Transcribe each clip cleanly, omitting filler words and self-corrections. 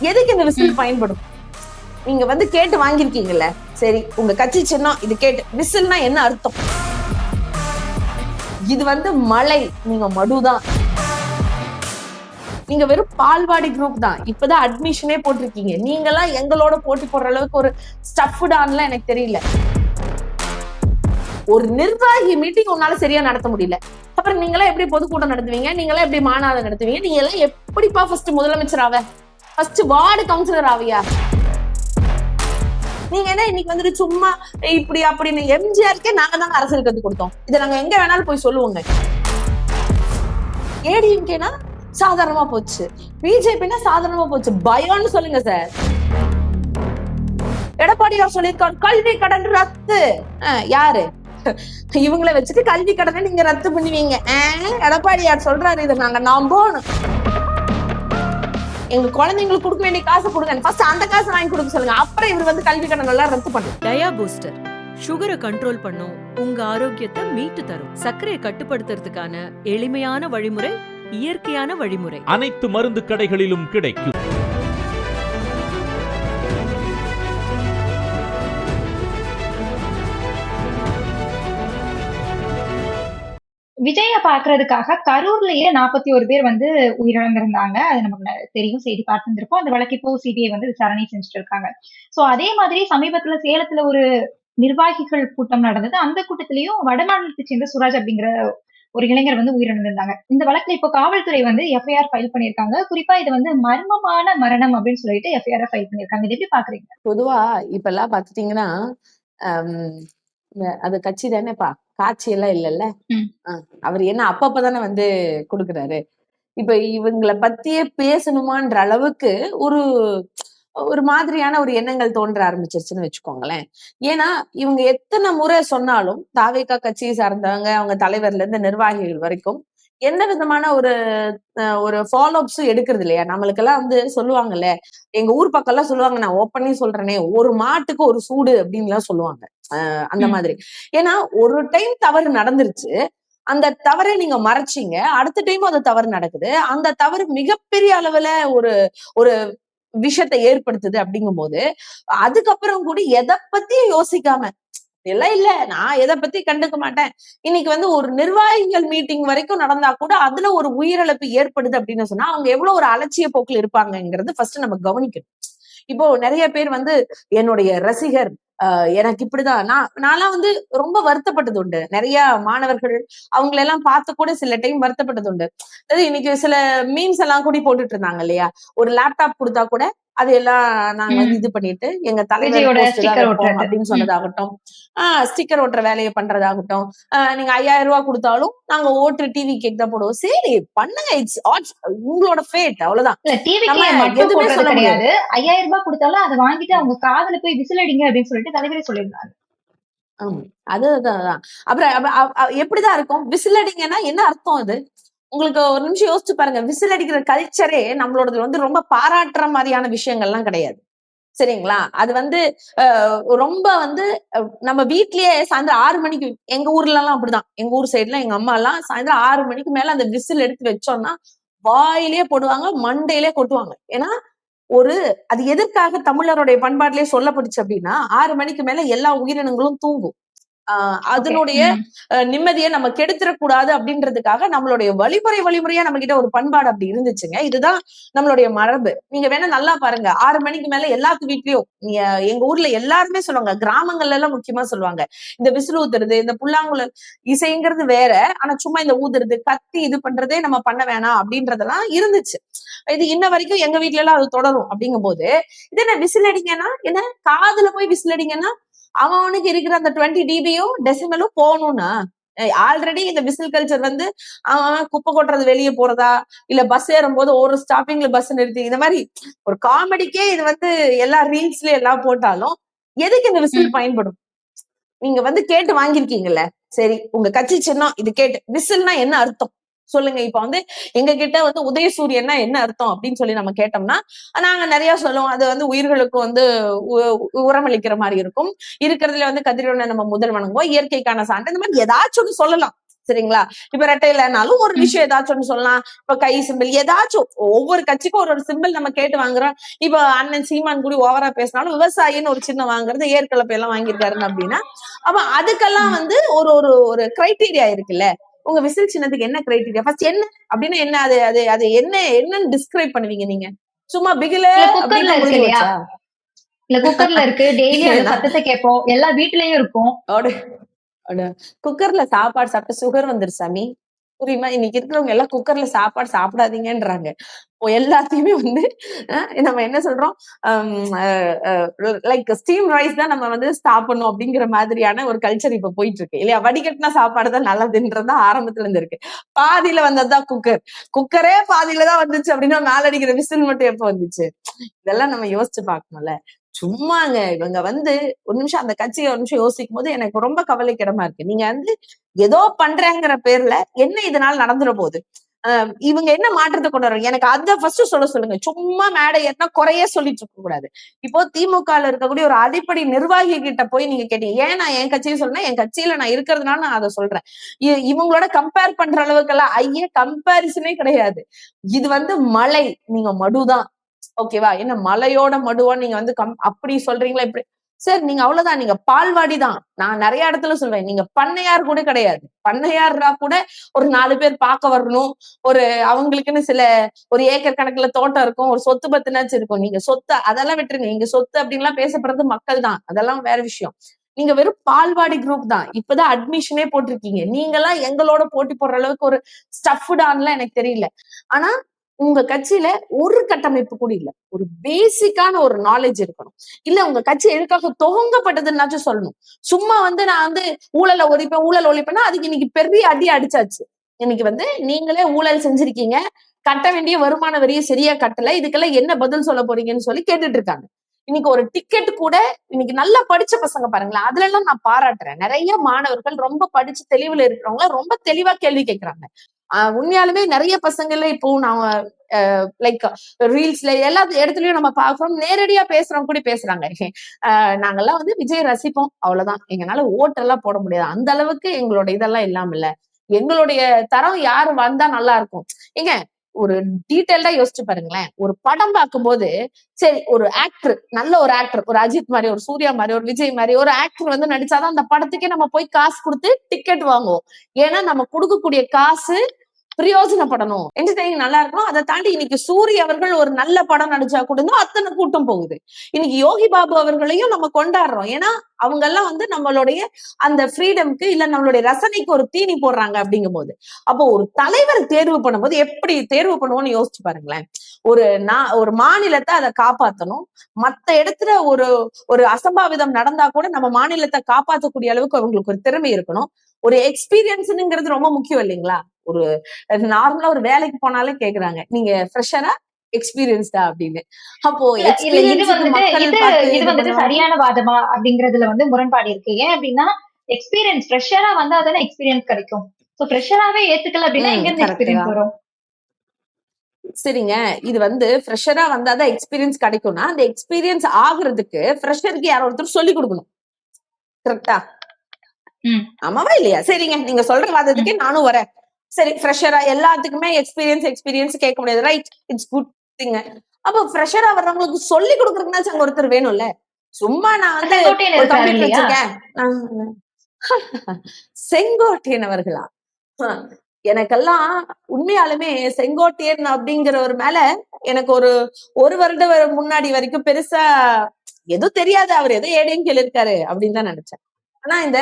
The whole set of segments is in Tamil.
எதுக்கு இந்த விசில் பயன்படும்? நீங்க வந்து கேட்டு வாங்கிருக்கீங்கல்ல, சரி உங்க கட்சி சின்னம் இது கேட்டு விசில்னா என்ன அர்த்தம்? இது வந்து மலை, நீங்க மடுதான். நீங்க வெறும் பால்வாடி குரூப் தான், இப்பதான் அட்மிஷனே போட்டிருக்கீங்க. நீங்க எல்லாம் எங்களோட போட்டி போடுற அளவுக்கு ஒரு ஸ்டஃப்டான்லாம் எனக்கு தெரியல. ஒரு நிர்வாகி மீட்டிங் உன்னால சரியா நடத்த முடியல, அப்புறம் நீங்களா எப்படி பொதுக்கூட்டம் நடத்துவீங்க? நீங்களா எப்படி மாநாடு நடத்துவீங்க? நீங்க எல்லாம் எப்படிப்பா ஃபர்ஸ்ட் முதலமைச்சர் ஆவ? ஃபர்ஸ்ட் வார்டு கவுன்சிலர் ஆவியா? நீங்க என்ன இன்னைக்கு வந்துட்டு சும்மா இப்படி அப்படின்னு? எம்ஜிஆருக்கே நாங்க தான் அரசியல் கத்து கொடுத்தோம். இதை நாங்க எங்க வேணாலும் போய் சொல்லுவோங்க. ஏடிஎம்கேனா சாதாரணமா போச்சு, பிஜேபினா சாதாரணமா போச்சு, பயம்னு சொல்லுங்க சார். எடப்பாடியார் சொல்லியிருக்காரு கல்வி கடன் ரத்து. யாரு இவங்களை வச்சுட்டு கல்வி கடனை நீங்க ரத்து பண்ணுவீங்க? எடப்பாடியார் சொல்றாரு, இதை நாங்க நம்பணும். எங்க குழந்தைங்களுக்கு கொடுக்க வேண்டிய காசு கொடுங்க, ஃபர்ஸ்ட் அந்த காசு வாங்கி கொடுக்க சொல்லுங்க, அப்புறம் இவர் வந்து கல்வி கடன் எல்லாம் ரத்து பண்ணும். டயா பூஸ்டர் சுகரை கண்ட்ரோல் பண்ணும், உங்க ஆரோக்கியத்தை மீட்டு தரும். சர்க்கரையை கட்டுப்படுத்துறதுக்கான எளிமையான வழிமுறை, இயற்கையான வழிமுறை. அனைத்து மருந்து கடைகளிலும் கிடைக்கும். விஜய பாக்குறதுக்காக கரூர்லயே 41 பேர் வந்து உயிரிழந்திருந்தாங்க. அது நமக்கு தெரியும், செய்தி பார்த்திருந்திருப்போம். அந்த வழக்கு இப்போ சிபிஐ வந்து விசாரணை செஞ்சுட்டு இருக்காங்க. சோ அதே மாதிரி சமீபத்துல சேலத்துல ஒரு நிர்வாகிகள் கூட்டம் நடந்தது. அந்த கூட்டத்திலயும் வடமாநிலத்தை சேர்ந்த சுராஜ் அப்படிங்கிற ஒரு இளைஞர் வந்து உயிரிழந்திருந்தாங்க. இந்த வழக்குல இப்போ காவல்துறை வந்து எஃப்ஐஆர் ஃபைல் பண்ணிருக்காங்க. குறிப்பா இது வந்து மர்மமான மரணம் அப்படின்னு சொல்லிட்டு எஃப்ஐஆர் ஃபைல் பண்ணிருக்காங்க. இது எப்படி பாக்குறீங்க? பொதுவா இப்ப எல்லாம் பாத்துட்டீங்கன்னா அது கட்சி தானேப்பா, காட்சி எல்லாம் இல்லல்ல. அவர் என்ன அப்பப்பதானே வந்து கொடுக்குறாரு. இப்ப இவங்களை பத்தியே பேசணுமான்ற அளவுக்கு ஒரு ஒரு மாதிரியான ஒரு எண்ணங்கள் தோன்ற ஆரம்பிச்சிருச்சுன்னு வச்சுக்கோங்களேன். ஏன்னா இவங்க எத்தனை முறை சொன்னாலும் தாவேகா கட்சியை சார்ந்தவங்க, அவங்க தலைவர்ல இருந்து நிர்வாகிகள் வரைக்கும் எந்த விதமான ஒரு ஃபாலோ அப்ஸும் எடுக்கிறது இல்லையா? நம்மளுக்கெல்லாம் வந்து சொல்லுவாங்கல்ல, எங்க ஊர் பக்கம் எல்லாம் சொல்லுவாங்க, நான் ஓப்பனே சொல்றேனே, ஒரு மாட்டுக்கு ஒரு சூடு அப்படின்னு எல்லாம் சொல்லுவாங்க. அந்த மாதிரி. ஏன்னா ஒரு டைம் தவறு நடந்துருச்சு, அந்த தவறை நீங்க மறைச்சீங்க, அடுத்த டைம் அது தவறு நடக்குது, அந்த தவறு மிகப்பெரிய அளவுல ஒரு ஒரு விஷயத்தை ஏற்படுத்துது. அப்படிங்கும் போது அதுக்கப்புறம் கூட எதை பத்தியும் யோசிக்காம, எல்லாம் இல்ல நான் எதை பத்தி கண்டுக்க மாட்டேன், இன்னைக்கு வந்து ஒரு நிர்வாகிகள் மீட்டிங் வரைக்கும் நடந்தா கூட அதுல ஒரு உயிரிழப்பு ஏற்படுது அப்படின்னு சொன்னா அவங்க எவ்வளவு ஒரு அலட்சிய போக்குல இருப்பாங்கிறது ஃபர்ஸ்ட் நம்ம கவனிக்கணும். இப்போ நிறைய பேர் வந்து என்னுடைய ரசிகர், எனக்கு இப்படிதான், நான்லாம் வந்து ரொம்ப வருத்தப்பட்டது உண்டு. நிறைய மாணவர்கள் அவங்களெல்லாம் பார்த்து கூட சில டைம் வருத்தப்பட்டது உண்டு. அதாவது இன்னைக்கு சில மீம்ஸ் எல்லாம் கூட போட்டுட்டு இருந்தாங்க இல்லையா, ஒரு லேப்டாப் கொடுத்தா கூட அதையெல்லாம் நாங்க வந்து இது பண்ணிட்டு எங்க தலைவர் அப்படின்னு சொன்னதாகட்டும், ஸ்டிக்கர் ஓட்டுற வேலையை பண்றதாகட்டும், நீங்க 5000 ரூபாய் கொடுத்தாலும் நாங்க ஓட்டு டிவி கேக் தான் போடுவோம். சரி பண்ணுங்க, இட்ஸ் உங்களோட ஃபேட், அவ்வளவுதான். எதுவுமே சொல்ல முடியாது. 5000 ரூபாய் கொடுத்தாலும் அதை வாங்கிட்டு அவங்க காதுல போய் விசில் அடிங்க அப்படின்னு சொல்லிட்டு தலைவரே சொல்லியிருந்தாங்க. அதுதான். அப்புறம் எப்படிதான் இருக்கும் விசில் அடிங்கன்னா என்ன அர்த்தம்? அது உங்களுக்கு ஒரு நிமிஷம் யோசிச்சு பாருங்க. விசில் அடிக்கிற கல்ச்சரே நம்மளோடது வந்து ரொம்ப பாராட்டுற மாதிரியான விஷயங்கள்லாம் கிடையாது, சரிங்களா? அது வந்து ரொம்ப வந்து நம்ம வீட்லயே சாயந்தரம் 6 மணிக்கு, எங்க ஊர்ல எல்லாம் அப்படிதான், எங்க ஊர் சைடுல எங்க அம்மா எல்லாம் சாயந்தரம் 6 மணிக்கு மேல அந்த விசில் எடுத்து வச்சோம்னா வாயிலே போடுவாங்க, மண்டையிலே கொட்டுவாங்க. ஏன்னா அது எதற்காக தமிழருடைய பண்பாட்டிலே சொல்லப்பட்டுச்சு அப்படின்னா, 6 மணிக்கு மேல எல்லா உயிரினங்களும் தூங்கும். அதனுடைய நிம்மதியை நம்ம கெடுத்துடக்கூடாது அப்படின்றதுக்காக நம்மளுடைய வழிமுறையா நம்ம கிட்ட ஒரு பண்பாடு அப்படி இருந்துச்சுங்க. இதுதான் நம்மளுடைய மரபு. நீங்க வேணா நல்லா பாருங்க, 6 மணிக்கு மேல எல்லாத்து வீட்லயும், எங்க ஊர்ல எல்லாருமே சொல்லுவாங்க, கிராமங்கள்ல எல்லாம் முக்கியமா சொல்லுவாங்க, இந்த விசில் ஊத்துறது, இந்த புல்லாங்குழல் இசைங்கிறது வேற, ஆனா சும்மா இந்த ஊதுறது, கத்தி இது பண்றதே நம்ம பண்ண வேணாம் அப்படின்றதெல்லாம் இருந்துச்சு. இது இன்ன வரைக்கும் எங்க வீட்ல எல்லாம் அது தொடரும். அப்படிங்கும் போது இது என்ன விசில் அடிங்கன்னா என்ன, காதுல போய் விசில் அடிங்கன்னா அவனுக்கு இருக்கிற அந்த 20 dBயும் டெசிமலும் போகணும்னா, ஆல்ரெடி இந்த விசில் கல்ச்சர் வந்து அவன் குப்பை கொட்டுறது வெளியே போறதா, இல்ல பஸ் ஏறும் போது ஒரு ஸ்டாப்பிங்ல பஸ் நிறுத்தி, இந்த மாதிரி ஒரு காமெடிக்கே இது வந்து எல்லா ரீல்ஸ்ல எல்லாம் போட்டாலும் எதுக்கு இந்த விசில் பயன்படும்? நீங்க வந்து கேட்டு வாங்கிருக்கீங்கல்ல, சரி உங்க கட்சி சின்னம் இது கேட்டு விசில்னா என்ன அர்த்தம் சொல்லுங்க. இப்ப வந்து எங்க கிட்ட வந்து உதயசூரியன்னா என்ன அர்த்தம் அப்படின்னு சொல்லி நம்ம கேட்டோம்னா நாங்க நிறைய சொல்லுவோம், அது வந்து உயிர்களுக்கு வந்து உரமளிக்கிற மாதிரி இருக்கும், இருக்கிறதுல வந்து கதிரவனை நம்ம முதல் வணங்குவோம், இயற்கைக்கான சான்று, இந்த மாதிரி ஏதாச்சும் சொல்லலாம். சரிங்களா? இப்ப ரெட்டை இல்லைனாலும் ஒரு விஷயம் ஏதாச்சும் ஒண்ணு சொல்லலாம். இப்ப கை சிம்பிள் ஏதாச்சும் ஒவ்வொரு கட்சிக்கும் ஒரு சிம்பிள் நம்ம கேட்டு வாங்குறோம். இப்ப அண்ணன் சீமான் கூடி ஓவரா பேசினாலும் விவசாயின்னு ஒரு சின்னம் வாங்குறது ஏற்கலப்பை எல்லாம் வாங்கியிருக்காருன்னு அப்படின்னா, அப்ப அதுக்கெல்லாம் வந்து ஒரு ஒரு ஒரு கிரைட்டீரியா இருக்குல்ல. உங்க விசில் சின்னத்துக்கு என்ன கிரைட்டீரியா? ஃபர்ஸ்ட் என்ன அப்படின்னா என்ன? அது அது அது என்னன்னு டிஸ்கிரைப் பண்ணுவீங்க நீங்க? சும்மா பிகில இல்ல குக்கர்ல அப்படின்னா இருக்கு முடிஞ்சு இல்லையா? போச்சா? இல்ல குக்கர்ல இருக்கு. டெய்லி அந்த ஏன்னா சத்தத்தை கேட்போம். எல்லா வீட்லயும் இருக்கும். குக்கர்ல சாப்பாடு சாப்பிட்டு சுகர் வந்துரு சாமி. புரியுமா? இன்னைக்கு இருக்கிறவங்க எல்லாம் குக்கர்ல சாப்பாடு சாப்பிடாதீங்கன்றாங்க. எல்லாத்தையுமே வந்து நம்ம என்ன சொல்றோம்? லைக் ஸ்டீம் ரைஸ் தான் நம்ம வந்து சாப்பிடணும் அப்படிங்கிற மாதிரியான ஒரு கல்ச்சர் இப்ப போயிட்டு இருக்கு இல்லையா? வடிகட்டின சாப்பாடு தான் நல்லதுன்றதா ஆரம்பத்துல இருந்து இருக்கு. பாதியில வந்ததுதான் குக்கர். குக்கரே பாதியில தான் வந்துச்சு அப்படின்னா மேல அடிக்கிற விசில் மட்டும் எப்ப வந்துச்சு? இதெல்லாம் நம்ம யோசிச்சு பார்க்கணும்ல. சும்மாங்க இவங்க வந்து ஒரு நிமிஷம் அந்த கட்சியை ஒரு நிமிஷம் யோசிக்கும் போது எனக்கு ரொம்ப கவலைக்கிடமா இருக்கு. நீங்க வந்து ஏதோ பண்றேங்கிற பேர்ல என்ன இதனால நடந்துட போகுது? இவங்க என்ன மாற்றத்தை கொண்டு வர்றாங்க? எனக்கு அதை ஃபர்ஸ்ட் சொல்லுங்க. சும்மா மேடை ஏறினா குறையே சொல்லிட்டு இருக்க கூடாது. இப்போ திமுகல இருக்கக்கூடிய ஒரு அடிப்படை நிர்வாகி கிட்ட போய் நீங்க கேட்டீங்க. ஏன் நான் என் கட்சியை சொல்றேன்? என் கட்சியில நான் இருக்கிறதுனால நான் அதை சொல்றேன். இவங்களோட கம்பேர் பண்ற அளவுக்கு எல்லாம் கம்பேரிசனே கிடையாது. இது வந்து மலை, நீங்க மடுதான். ஓகேவா? என்ன மலையோட மடுவா நீங்க வந்து அப்படி சொல்றீங்களா? இப்படி சார் நீங்க அவ்வளவுதான். நீங்க பால்வாடி தான். நான் நிறைய இடத்துல சொல்வேன். நீங்க பண்ணையார் கூட கிடையாது. பண்ணையார்னா கூட ஒரு 4 பேர் பார்க்க வரணும். ஒரு அவங்களுக்குன்னு ஒரு ஏக்கர் கணக்குல தோட்டம் இருக்கும். ஒரு சொத்து பத்துனாச்சும் இருக்கும். நீங்க சொத்து அதெல்லாம் விட்டுருங்க. நீங்க சொத்து அப்படின்லாம் பேசப்படுறது மக்கள் தான். அதெல்லாம் வேற விஷயம். நீங்க வெறும் பால்வாடி குரூப் தான். இப்பதான் அட்மிஷனே போட்டிருக்கீங்க. நீங்க எல்லாம் எங்களோட போட்டி போடுற அளவுக்கு ஒரு ஸ்டஃப்டான்லாம் எனக்கு தெரியல. ஆனா உங்க கட்சியில ஒரு கட்டமைப்பு கூட இல்ல. ஒரு பேசிக்கான ஒரு நாலேஜ் இருக்கணும். இல்ல உங்க கட்சி எதுக்காக துவங்கப்பட்டதுன்னாச்சும் சொல்லணும். சும்மா வந்து நான் வந்து ஊழல் ஒழிப்பேன்னா அதுக்கு இன்னைக்கு பெரிய அடி அடிச்சாச்சு. இன்னைக்கு வந்து நீங்களே ஊழல் செஞ்சிருக்கீங்க. கட்ட வேண்டிய வருமான வரியை சரியா கட்டல. இதுக்கெல்லாம் என்ன பதில் சொல்ல போறீங்கன்னு சொல்லி கேட்டுட்டு இருக்காங்க. இன்னைக்கு ஒரு டிக்கெட் கூட இன்னைக்கு நல்லா படிச்ச பசங்க பாருங்களேன். அதுல எல்லாம் நான் பாராட்டுறேன். நிறைய மாணவர்கள் ரொம்ப படிச்சு தெளிவுல இருக்கிறவங்க ரொம்ப தெளிவா கேள்வி கேட்கிறாங்க. உண்மையாலுமே நிறைய பசங்கள்ல இப்போ நான் லைக் ரீல்ஸ்ல எல்லா இடத்துலயும் நம்ம பாக்குறோம். நேரடியா பேசுறவங்க கூட பேசுறாங்க. நாங்கெல்லாம் வந்து விஜய் ரசிப்போம், அவ்வளவுதான். எங்களால ஓட்டெல்லாம் போட முடியாது. அந்த அளவுக்கு எங்களோட இதெல்லாம் இல்லாம இல்ல. எங்களுடைய தரம் யாரு வந்தா நல்லா இருக்கும். ஏங்க ஒரு டீட்டெயில்டா யோசிச்சு பாருங்களேன். ஒரு படம் பார்க்கும்போது சரி ஒரு ஆக்டர், நல்ல ஒரு ஆக்டர், ஒரு அஜித் மாதிரி, ஒரு சூர்யா மாதிரி, ஒரு விஜய் மாதிரி ஒரு ஆக்டர் வந்து நடிச்சாதான் அந்த படத்துக்கே நம்ம போய் காசு கொடுத்து டிக்கெட் வாங்குவோம். ஏன்னா நம்ம கொடுக்கக்கூடிய காசு பிரயோஜனப்படணும், என்டர்டைனிங் நல்லா இருக்கணும். அதை தாண்டி இன்னைக்கு சூரிய அவர்கள் ஒரு நல்ல படம் நடிச்சா கூட அத்தனை கூட்டம் போகுது. இன்னைக்கு யோகி பாபு அவர்களையும் நம்ம கொண்டாடுறோம். ஏன்னா அவங்க எல்லாம் வந்து நம்மளுடைய அந்த ஃப்ரீடம்க்கு இல்ல நம்மளுடைய ரசனைக்கு ஒரு தீனி போடுறாங்க அப்படிங்கும் போது, அப்போ ஒரு தலைவர் தேர்வு பண்ணும்போது எப்படி தேர்வு பண்ணுவோம்னு யோசிச்சு பாருங்களேன். ஒரு மாநிலத்தை அதை காப்பாற்றணும். மத்த இடத்துல ஒரு அசம்பாவிதம் நடந்தா கூட நம்ம மாநிலத்தை காப்பாற்றக்கூடிய அளவுக்கு அவங்களுக்கு ஒரு திறமை இருக்கணும். ஒரு எக்ஸ்பீரியன்ஸ்ங்கிறது ரொம்ப முக்கியம் இல்லைங்களா? ஒரு நார்மலா ஒரு வேலைக்கு போனாலே கேக்குறாங்க, நீங்க ஃப்ரெஷரா எக்ஸ்பீரியன்ஸ்டா அப்படின்னு. அப்போ இது வந்துட்டு சரியான வாதமா அப்படிங்கறதுல வந்து முரண்பாடு இருக்கு. ஏன் அப்படின்னா எக்ஸ்பீரியன்ஸ் ஃப்ரெஷரா வந்தா தானே எக்ஸ்பீரியன்ஸ் கிடைக்கும். சோ ஃப்ரெஷராவே ஏத்துக்கல அப்படின்னா எங்க இருந்து எக்ஸ்பீரியன்ஸ் வரும்? சரிங்க, இது வந்து ஃப்ரெஷரா வந்தாதான் எக்ஸ்பீரியன்ஸ் கிடைக்கும்னா அந்த எக்ஸ்பீரியன்ஸ் ஆகுறதுக்கு ஃப்ரெஷருக்கு யாரோ ஒருத்தர் சொல்லி கொடுக்கணும். கரெக்டா? ஆமாவா இல்லையா? சரிங்க, நீங்க சொல்ற வாதத்துக்கே நானும் வரேன். சரி ஃப்ரெஷரா எல்லாத்துக்குமே எக்ஸ்பீரியன்ஸ் கேட்க முடியாது. Right, it's good thing. அப்போ ஃப்ரெஷரா வர்றவங்களுக்கு சொல்லி கொடுக்கறதுனாச்சும் அங்க ஒருத்தர் வேணும்ல. சும்மா நான் வந்து ஒரு கம்ப்யூட்டர் வச்சிருக்கேன். செங்கோட்டையன் அவர்களா? எனக்கெல்லாம் உண்மையாலுமே செங்கோட்டையன் அப்படிங்கிறவர் மேல எனக்கு ஒரு வருடம் முன்னாடி வரைக்கும் பெருசா எதுவும் தெரியாது. அவர் ஏதோ ஏடிஎம்கேல இருக்காரு அப்படின்னு தான் நினைச்சேன். ஆனா இந்த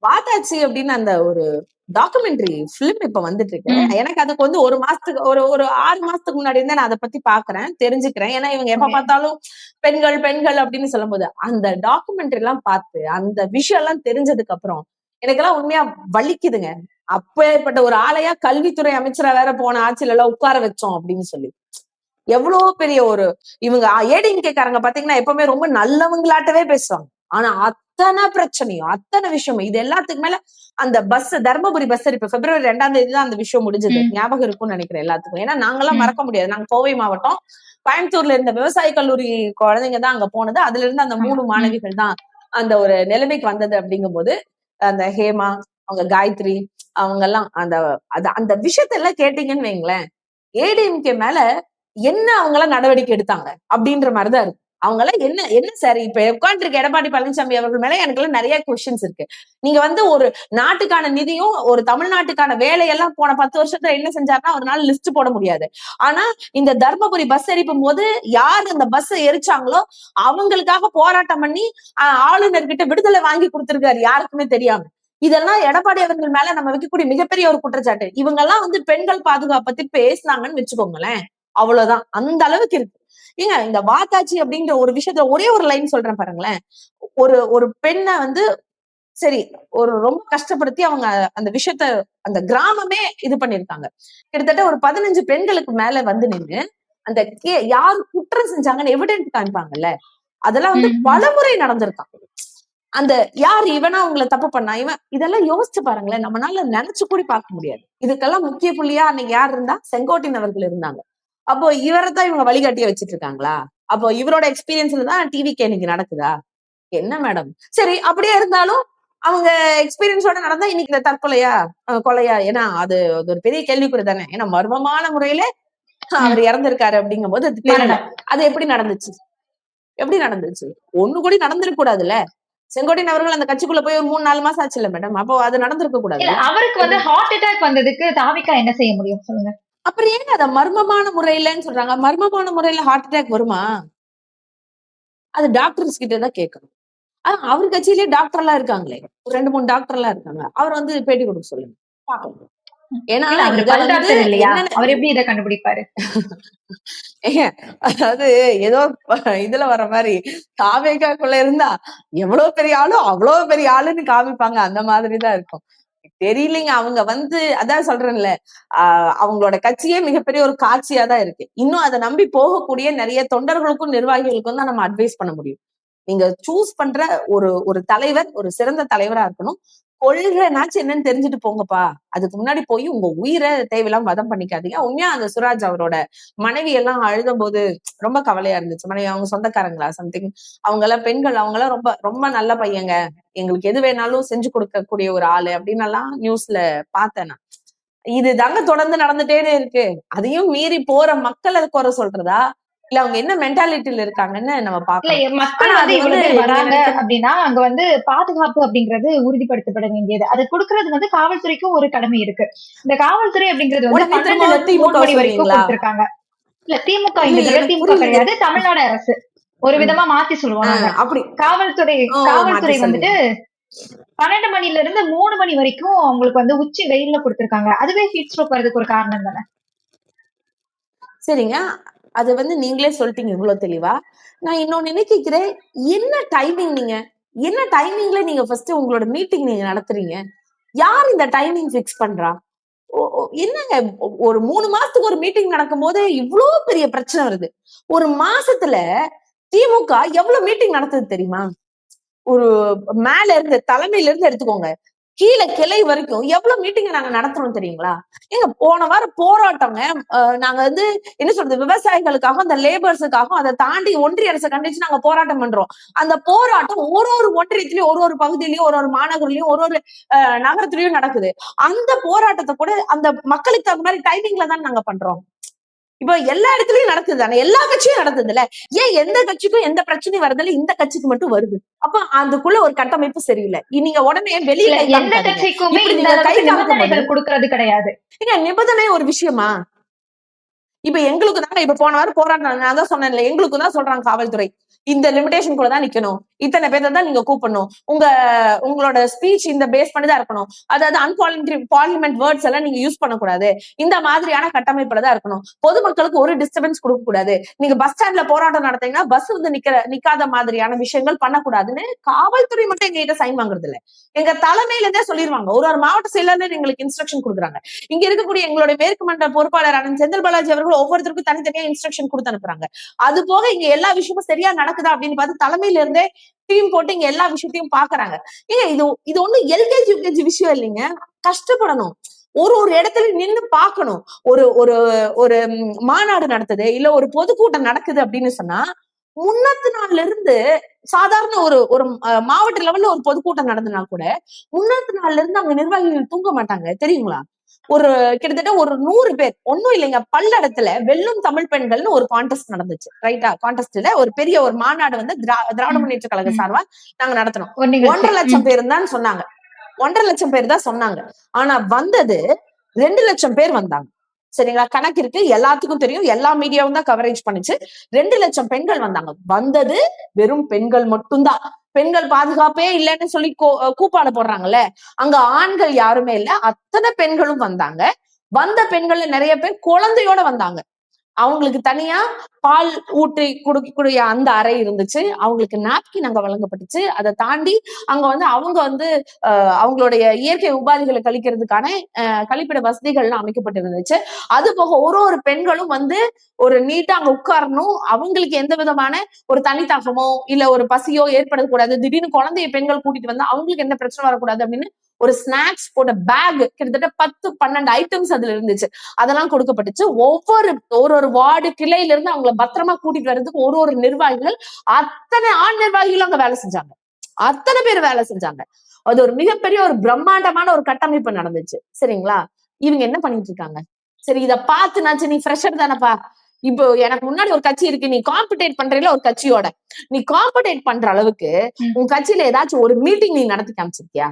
வாத்தாச்சி அப்படின்னு அந்த ஒரு டாக்குமெண்ட்ரி பிலிம் இப்ப வந்துட்டு இருக்கு. எனக்கு அதுக்கு வந்து ஒரு 6 மாசத்துக்கு முன்னாடி இருந்தா நான் அதை பத்தி பாக்குறேன், தெரிஞ்சுக்கிறேன். ஏன்னா இவங்க எப்ப பார்த்தாலும் பெண்கள் அப்படின்னு சொல்லும் போது அந்த டாக்குமெண்ட்ரி எல்லாம் பார்த்து அந்த விஷயம் எல்லாம் தெரிஞ்சதுக்கு அப்புறம் எனக்கெல்லாம் உண்மையா வலிக்குதுங்க. அப்பேற்பட்ட ஒரு ஆளையா கல்வித்துறை அமைச்சரா வேற போன ஆட்சியில எல்லாம் உட்கார வச்சோம் அப்படின்னு சொல்லி எவ்வளவு பெரிய இவங்க ஏடிஎம்கேக்காரங்க பாத்தீங்கன்னா எப்பவுமே ரொம்ப நல்லவங்களாட்டவே பேசுவாங்க. ஆனா அத்தனை பிரச்சனையும் அத்தனை விஷயமும் இது எல்லாத்துக்கு மேல அந்த தர்மபுரி பஸ் இப்ப February 2ஆம் தேதி தான் அந்த விஷயம் முடிஞ்சது. ஞாபகம் இருக்கும்னு நினைக்கிறேன் எல்லாத்துக்கும். ஏன்னா நாங்கெல்லாம் மறக்க முடியாது. நாங்க கோவை மாவட்டம் கோயம்புத்தூர்ல இருந்த விவசாய கல்லூரி குழந்தைங்க தான் அங்க போனது. அதுல இருந்து அந்த 3 மாணவிகள் தான் அந்த ஒரு நிலைமைக்கு வந்தது. அப்படிங்கும் போது அந்த ஹேமா, அவங்க காயத்ரி, அவங்க எல்லாம் அந்த விஷயத்த எல்லாம் கேட்டீங்கன்னு வைங்களேன், ஏடிஎம்கே மேல என்ன அவங்க எல்லாம் நடவடிக்கை எடுத்தாங்க அப்படின்ற மாதிரிதான் இருக்கு. அவங்க எல்லாம் என்ன சார் இப்ப உட்காந்துருக்க எடப்பாடி பழனிசாமி அவர்கள் மேல எனக்கு எல்லாம் நிறைய கொஸ்டின்ஸ் இருக்கு. நீங்க வந்து ஒரு நாட்டுக்கான நிதியும் ஒரு தமிழ்நாட்டுக்கான வேலையெல்லாம் போன 10 வருஷத்துல என்ன செஞ்சாருன்னா அவரால் லிஸ்ட் போட முடியாது. ஆனா இந்த தர்மபுரி பஸ் எரிப்பும் போது யார் அந்த பஸ் எரிச்சாங்களோ அவங்களுக்காக போராட்டம் பண்ணி ஆளுநர்கிட்ட விடுதலை வாங்கி கொடுத்திருக்காரு யாருக்குமே தெரியாம. இதெல்லாம் எடப்பாடி அவர்கள் மேல நம்ம வைக்கக்கூடிய மிகப்பெரிய ஒரு குற்றச்சாட்டு. இவங்க எல்லாம் வந்து பெண்கள் பாதுகாப்பு பத்தி பேசினாங்கன்னு வச்சுக்கோங்களேன், அவ்வளவுதான். அந்த அளவுக்கு இருக்கு. ஏங்க இந்த வாத்தாச்சி அப்படின்ற ஒரு விஷயத்துல ஒரே ஒரு லைன் சொல்றேன் பாருங்களேன். ஒரு பெண்ணை வந்து சரி ஒரு ரொம்ப கஷ்டப்படுத்தி அவங்க அந்த விஷயத்த அந்த கிராமமே இது பண்ணிருக்காங்க. கிட்டத்தட்ட ஒரு 15 பெண்களுக்கு மேல வந்து நின்று அந்த யாரு குற்றம் செஞ்சாங்கன்னு எவிடன்ஸ் காமிப்பாங்கல்ல, அதெல்லாம் வந்து பலமுறை நடந்திருக்கான். அந்த யார் இவனா உங்களை தப்பு பண்ணா இவன், இதெல்லாம் யோசிச்சு பாருங்களேன். நம்மளால நினைச்சு கூட பார்க்க முடியாது. இதுக்கெல்லாம் முக்கிய புள்ளியா அன்னைக்கு யார் இருந்தா, செங்கோட்டையன் அவர்கள் இருந்தாங்க. அப்போ இவரைத்தான் இவங்க வழிகாட்டிய வச்சிட்டு இருக்காங்களா? அப்போ இவரோட எக்ஸ்பீரியன்ஸ்ல தான் டிவிக்கு இன்னைக்கு நடக்குதா? என்ன மேடம்? சரி அப்படியே இருந்தாலும் அவங்க எக்ஸ்பீரியன்ஸோட நடந்தா இன்னைக்கு இந்த தற்கொலையா கொலையா? ஏன்னா அது ஒரு பெரிய கேள்விக்குறி தானே. ஏன்னா மர்மமான முறையில அவர் இறந்திருக்காரு அப்படிங்கும் போது அது தெரியல. அது எப்படி நடந்துச்சு? ஒண்ணு கூட நடந்திருக்க கூடாதுல்ல. செங்கோட்டையன் அவர்கள் அந்த கட்சிக்குள்ள போய் ஒரு 3-4 மாசம் ஆச்சு இல்ல மேடம். அப்போ அது நடந்திருக்க கூடாது. அவருக்கு வந்து ஹார்ட் அட்டாக் வந்ததுக்கு தாவிகா என்ன செய்ய முடியும் சொல்லுங்க? அப்புறம் ஏங்க அத மர்மமான முறையிலன்னு சொல்றாங்க? மர்மமான முறையில ஹார்ட் அட்டாக் வருமா? அது டாக்டர்ஸ் கிட்ட தான் கேட்கணும். அவர் கட்சியிலேயே டாக்டர் எல்லாம் இருக்காங்களே, ஒரு 2-3 டாக்டர் எல்லாம் இருக்காங்க. அவர் வந்து பேட்டி கொடுக்க சொல்லுங்க பாக்கலாம். ஏன்னா அவர் எப்படி இதை கண்டுபிடிப்பாரு? அதாவது ஏதோ இதுல வர்ற மாதிரி தாவேகாக்குள்ள இருந்தா எவ்வளவு பெரிய ஆளும் அவ்வளவு பெரிய ஆளுன்னு காமிப்பாங்க. அந்த மாதிரிதான் இருக்கும். தெரியலீங்க. அவங்க வந்து அதான் சொல்றேன்ல, அவங்களோட கட்சியே மிகப்பெரிய ஒரு காட்சியா தான் இருக்கு. இன்னும் அதை நம்பி போகக்கூடிய நிறைய தொண்டர்களுக்கும் நிர்வாகிகளுக்கும் தான் நம்ம அட்வைஸ் பண்ண முடியும். நீங்க சூஸ் பண்ற ஒரு தலைவர் ஒரு சிறந்த தலைவரா இருக்கணும். கொள்கைனாச்சும் என்னன்னு தெரிஞ்சுட்டு போங்கப்பா. அதுக்கு முன்னாடி போய் உங்க உயிரை தேவையில்லாம வதம் பண்ணிக்காதீங்க. உண்மையா அந்த சுராஜ் அவரோட மனைவி எல்லாம் அழுதும் போது ரொம்ப கவலையா இருந்துச்சு. மனைவி அவங்க சொந்தக்காரங்களா சம்திங், அவங்க எல்லாம் பெண்கள், அவங்க எல்லாம் ரொம்ப ரொம்ப நல்ல பையங்க, எங்களுக்கு எது வேணாலும் செஞ்சு கொடுக்கக்கூடிய ஒரு ஆளு அப்படின்னு எல்லாம் நியூஸ்ல பார்த்தேன் நான். இது தாங்க தொடர்ந்து நடந்துட்டே இருக்கு. அதையும் மீறி போற மக்கள் அது குறை சொல்றதா இல்ல அவங்க என்ன மென்டாலிட்டியில இருக்காங்கன்னு நம்ம பார்க்கலாம். மக்கள் வந்து இவ்வளவு வராங்க அப்படின்னா அங்க வந்து பாதுகாப்பு அப்படிங்கிறது உறுதிப்படுத்தப்பட வேண்டியது. அது கொடுக்கறது வந்து காவல்துறைக்கும் ஒரு கடமை இருக்கு. இந்த காவல்துறை அப்படிங்கிறது வந்து 12 மணி வரைக்கும் கொடுத்திருக்காங்க. இல்ல திமுக திமுக கிடையாது, தமிழ்நாடு அரசு ஒரு விதமா மாத்தி சொல்லுவாங்க. அப்படி காவல்துறை வந்துட்டு 12 மணில இருந்து 3 மணி வரைக்கும் அவங்களுக்கு வந்து உச்சி வெயில்ல கொடுத்திருக்காங்க. அதுவே ஹீட் ஸ்ட்ரோக் வரதுக்கு ஒரு காரணம் தானே. சரிங்க, அது வந்து நீங்களே சொல்லிட்டீங்க இவ்வளவு தெளிவா. நான் இன்னொன்னு என்ன கேட்கிறேன், என்ன டைமிங்ல நீங்க ஃபர்ஸ்ட் உங்களோட மீட்டிங் நீங்க நடத்துறீங்க? யார் இந்த டைமிங் பிக்ஸ் பண்றா? என்னங்க ஒரு 3 மாசத்துக்கு ஒரு மீட்டிங் நடக்கும் போது இவ்வளவு பெரிய பிரச்சனை வருது. ஒரு மாசத்துல திமுக எவ்வளவு மீட்டிங் நடத்துது தெரியுமா? ஒரு மேல இருந்து தலைமையில இருந்து எடுத்துக்கோங்க, கீழே கிளை வரைக்கும் எவ்வளவு மீட்டிங் நாங்க நடத்துறோம் தெரியுங்களா? ஏங்க போன வாரம் போராட்டங்க, நாங்க வந்து என்ன சொல்றது, விவசாயிகளுக்காக அந்த லேபர்ஸுக்காக அதை தாண்டி ஒன்றிய அரசை கண்டிச்சு நாங்க போராட்டம் பண்றோம். அந்த போராட்டம் ஒரு ஒன்றியத்திலயும் ஒரு பகுதியிலயும் ஒரு மாநகர்லயும் ஒரு நகரத்திலயும் நடக்குது. அந்த போராட்டத்தை கூட அந்த மக்களுக்கு தகுந்த மாதிரி டைமிங்ல தான் நாங்க பண்றோம். இப்ப எல்லா இடத்துலயும் நடக்குது தானே, எல்லா கட்சியும் நடக்குது இல்ல. ஏன் எந்த கட்சிக்கும் எந்த பிரச்சனையும் வருதுல, இந்த கட்சிக்கு மட்டும் வருது? அப்ப அதுக்குள்ள ஒரு கட்டமைப்பு சரியில்லை. நீங்க உடனே வெளியில எந்த கட்சிக்குமே நிபந்தனைகள் கொடுக்கறது கிடையாது. ஏங்க நிபந்தனை ஒரு விஷயமா? இப்ப எங்களுக்கு தாங்க இப்ப போன வாரம் போராட்டம், நான் தான் சொன்னேன்ல, எங்களுக்கு தான் சொல்றாங்க காவல்துறை இந்த லிமிடேஷன் கூட தான் நிக்கணும், இத்தனை பேரை தான் நீங்க கூப்பிடணும், உங்களோட ஸ்பீச் இந்த பேஸ் பண்ணிதான் இருக்கணும், அதாவது பார்லிமெண்ட் வேர்ட்ஸ் எல்லாம் நீங்க யூஸ் பண்ணக்கூடாது, இந்த மாதிரியான கட்டமைப்புல தான் இருக்கணும், பொதுமக்களுக்கு ஒரு டிஸ்டர்பன்ஸ் கொடுக்க கூடாது, நீங்க பஸ் ஸ்டாண்ட்ல போராட்டம் நடத்தீங்கன்னா பஸ் வந்து நிக்காத மாதிரியான விஷயங்கள் பண்ணக்கூடாதுன்னு காவல்துறை மட்டும் எங்ககிட்ட சைன் வாங்குறது இல்ல, எங்க தலைமையில இருந்தே சொல்லிடுவாங்க. ஒரு மாவட்ட செயலர் எங்களுக்கு இன்ஸ்ட்ரக்ஷன் கொடுக்குறாங்க. இங்க இருக்கக்கூடிய எங்களுடைய மேற்கு மண்டல பொறுப்பாளர் அண்ணன் செந்தில் பாலாஜி அவர்கள் ஒவ்வொருத்தருக்கும் தனித்தனியா இன்ஸ்ட்ரக்ஷன் கொடுத்து அனுப்புறாங்க. அது போக இங்க எல்லா விஷயமும் சரியா நடக்குதா அப்படின்னு பார்த்து தலைமையில இருந்தே டீம் போட்டு இங்க எல்லா விஷயத்தையும் பாக்குறாங்க. ஏங்க இது ஒண்ணு எல்கேஜி யூகேஜி விஷயம் இல்லைங்க. கஷ்டப்படணும், ஒரு இடத்துல நின்னு பாக்கணும். ஒரு மாநாடு நடத்துது இல்ல ஒரு பொதுக்கூட்டம் நடக்குது அப்படின்னு சொன்னா முன்னத்து நாள்ல இருந்து சாதாரண ஒரு ஒரு மாவட்ட லெவல்ல ஒரு பொதுக்கூட்டம் நடந்தனா கூட முன்னத்து நாள்ல இருந்து அங்க நிர்வாகிகள் தூங்க மாட்டாங்க தெரியுங்களா? ஒரு கிட்டத்தட்ட ஒரு 100 பேர், ஒன்னும் இல்லைங்க, பல்லடத்துல வெல்லும் தமிழ் பெண்கள்னு ஒரு கான்டெஸ்ட் நடந்துச்சு, ரைட்டா? கான்டெஸ்ட்ல ஒரு பெரிய ஒரு மாநாடு வந்து திராவிட முன்னேற்ற கழக சார்பா நாங்க நடத்தினோம். 1.5 லட்சம் பேர் தான் சொன்னாங்க, 1.5 லட்சம் பேர் தான் சொன்னாங்க. ஆனா வந்தது 2 லட்சம் பேர் வந்தாங்க. சரிங்களா? கணக்கு இருக்கு, எல்லாத்துக்கும் தெரியும், எல்லா மீடியாவும் தான் கவரேஜ் பண்ணுச்சு. 2 லட்சம் பெண்கள் வந்தாங்க. வந்தது வெறும் பெண்கள் மட்டும்தான். பெண்கள் பாதுகாப்பே இல்லைன்னு சொல்லி கூப்பாடு போடுறாங்கல்ல, அங்க ஆண்கள் யாருமே இல்ல, அத்தனை பெண்களும் வந்தாங்க. வந்த பெண்கள்ல நிறைய பேர் குழந்தையோட வந்தாங்க. அவங்களுக்கு தனியா பால் ஊற்றி கொடுக்கக்கூடிய அந்த அறை இருந்துச்சு, அவங்களுக்கு நாப்கின் அங்க வழங்கப்பட்டுச்சு. அதை தாண்டி அங்க வந்து அவங்க வந்து அவங்களுடைய இயற்கை உபாதைகளை கழிக்கிறதுக்கான கழிப்பிட வசதிகள்லாம் அமைக்கப்பட்டிருந்துச்சு. அது போக ஒரு பெண்களும் வந்து ஒரு நீட்டா அங்க உட்காரணும், அவங்களுக்கு எந்த விதமான ஒரு தனித்தாகமோ இல்ல ஒரு பசியோ ஏற்படக்கூடாது, திடீர்னு குழந்தைய பெண்கள் கூட்டிட்டு வந்தா அவங்களுக்கு என்ன பிரச்சனை வரக்கூடாது அப்படின்னு ஒரு ஸ்நாக்ஸ் போட்ட பேக் கிட்டத்தட்ட 10-12 ஐட்டம்ஸ் அதுல இருந்துச்சு, அதெல்லாம் கொடுக்கப்பட்டுச்சு. ஒரு வார்டு கிளையில இருந்து அவங்களை பத்திரமா கூட்டிட்டு வர்றதுக்கு ஒரு நிர்வாகிகள், அத்தனை ஆண் நிர்வாகிகளும் அங்க வேலை செஞ்சாங்க, அத்தனை பேர் வேலை செஞ்சாங்க. அது ஒரு மிகப்பெரிய ஒரு பிரம்மாண்டமான ஒரு கட்டமைப்பு நடந்துச்சு. சரிங்களா? இவங்க என்ன பண்ணிட்டு இருக்காங்க? சரி, இத பார்த்துனாச்சு, நீ ஃப்ரெஷர் தானப்பா, இப்போ எனக்கு முன்னாடி ஒரு கட்சி இருக்கு, நீ காம்படேட் பண்றீல ஒரு கட்சியோட, நீ காம்படேட் பண்ற அளவுக்கு உன் கட்சியில ஏதாச்சும் ஒரு மீட்டிங் நீ நடத்தி காமிச்சிருக்கியா?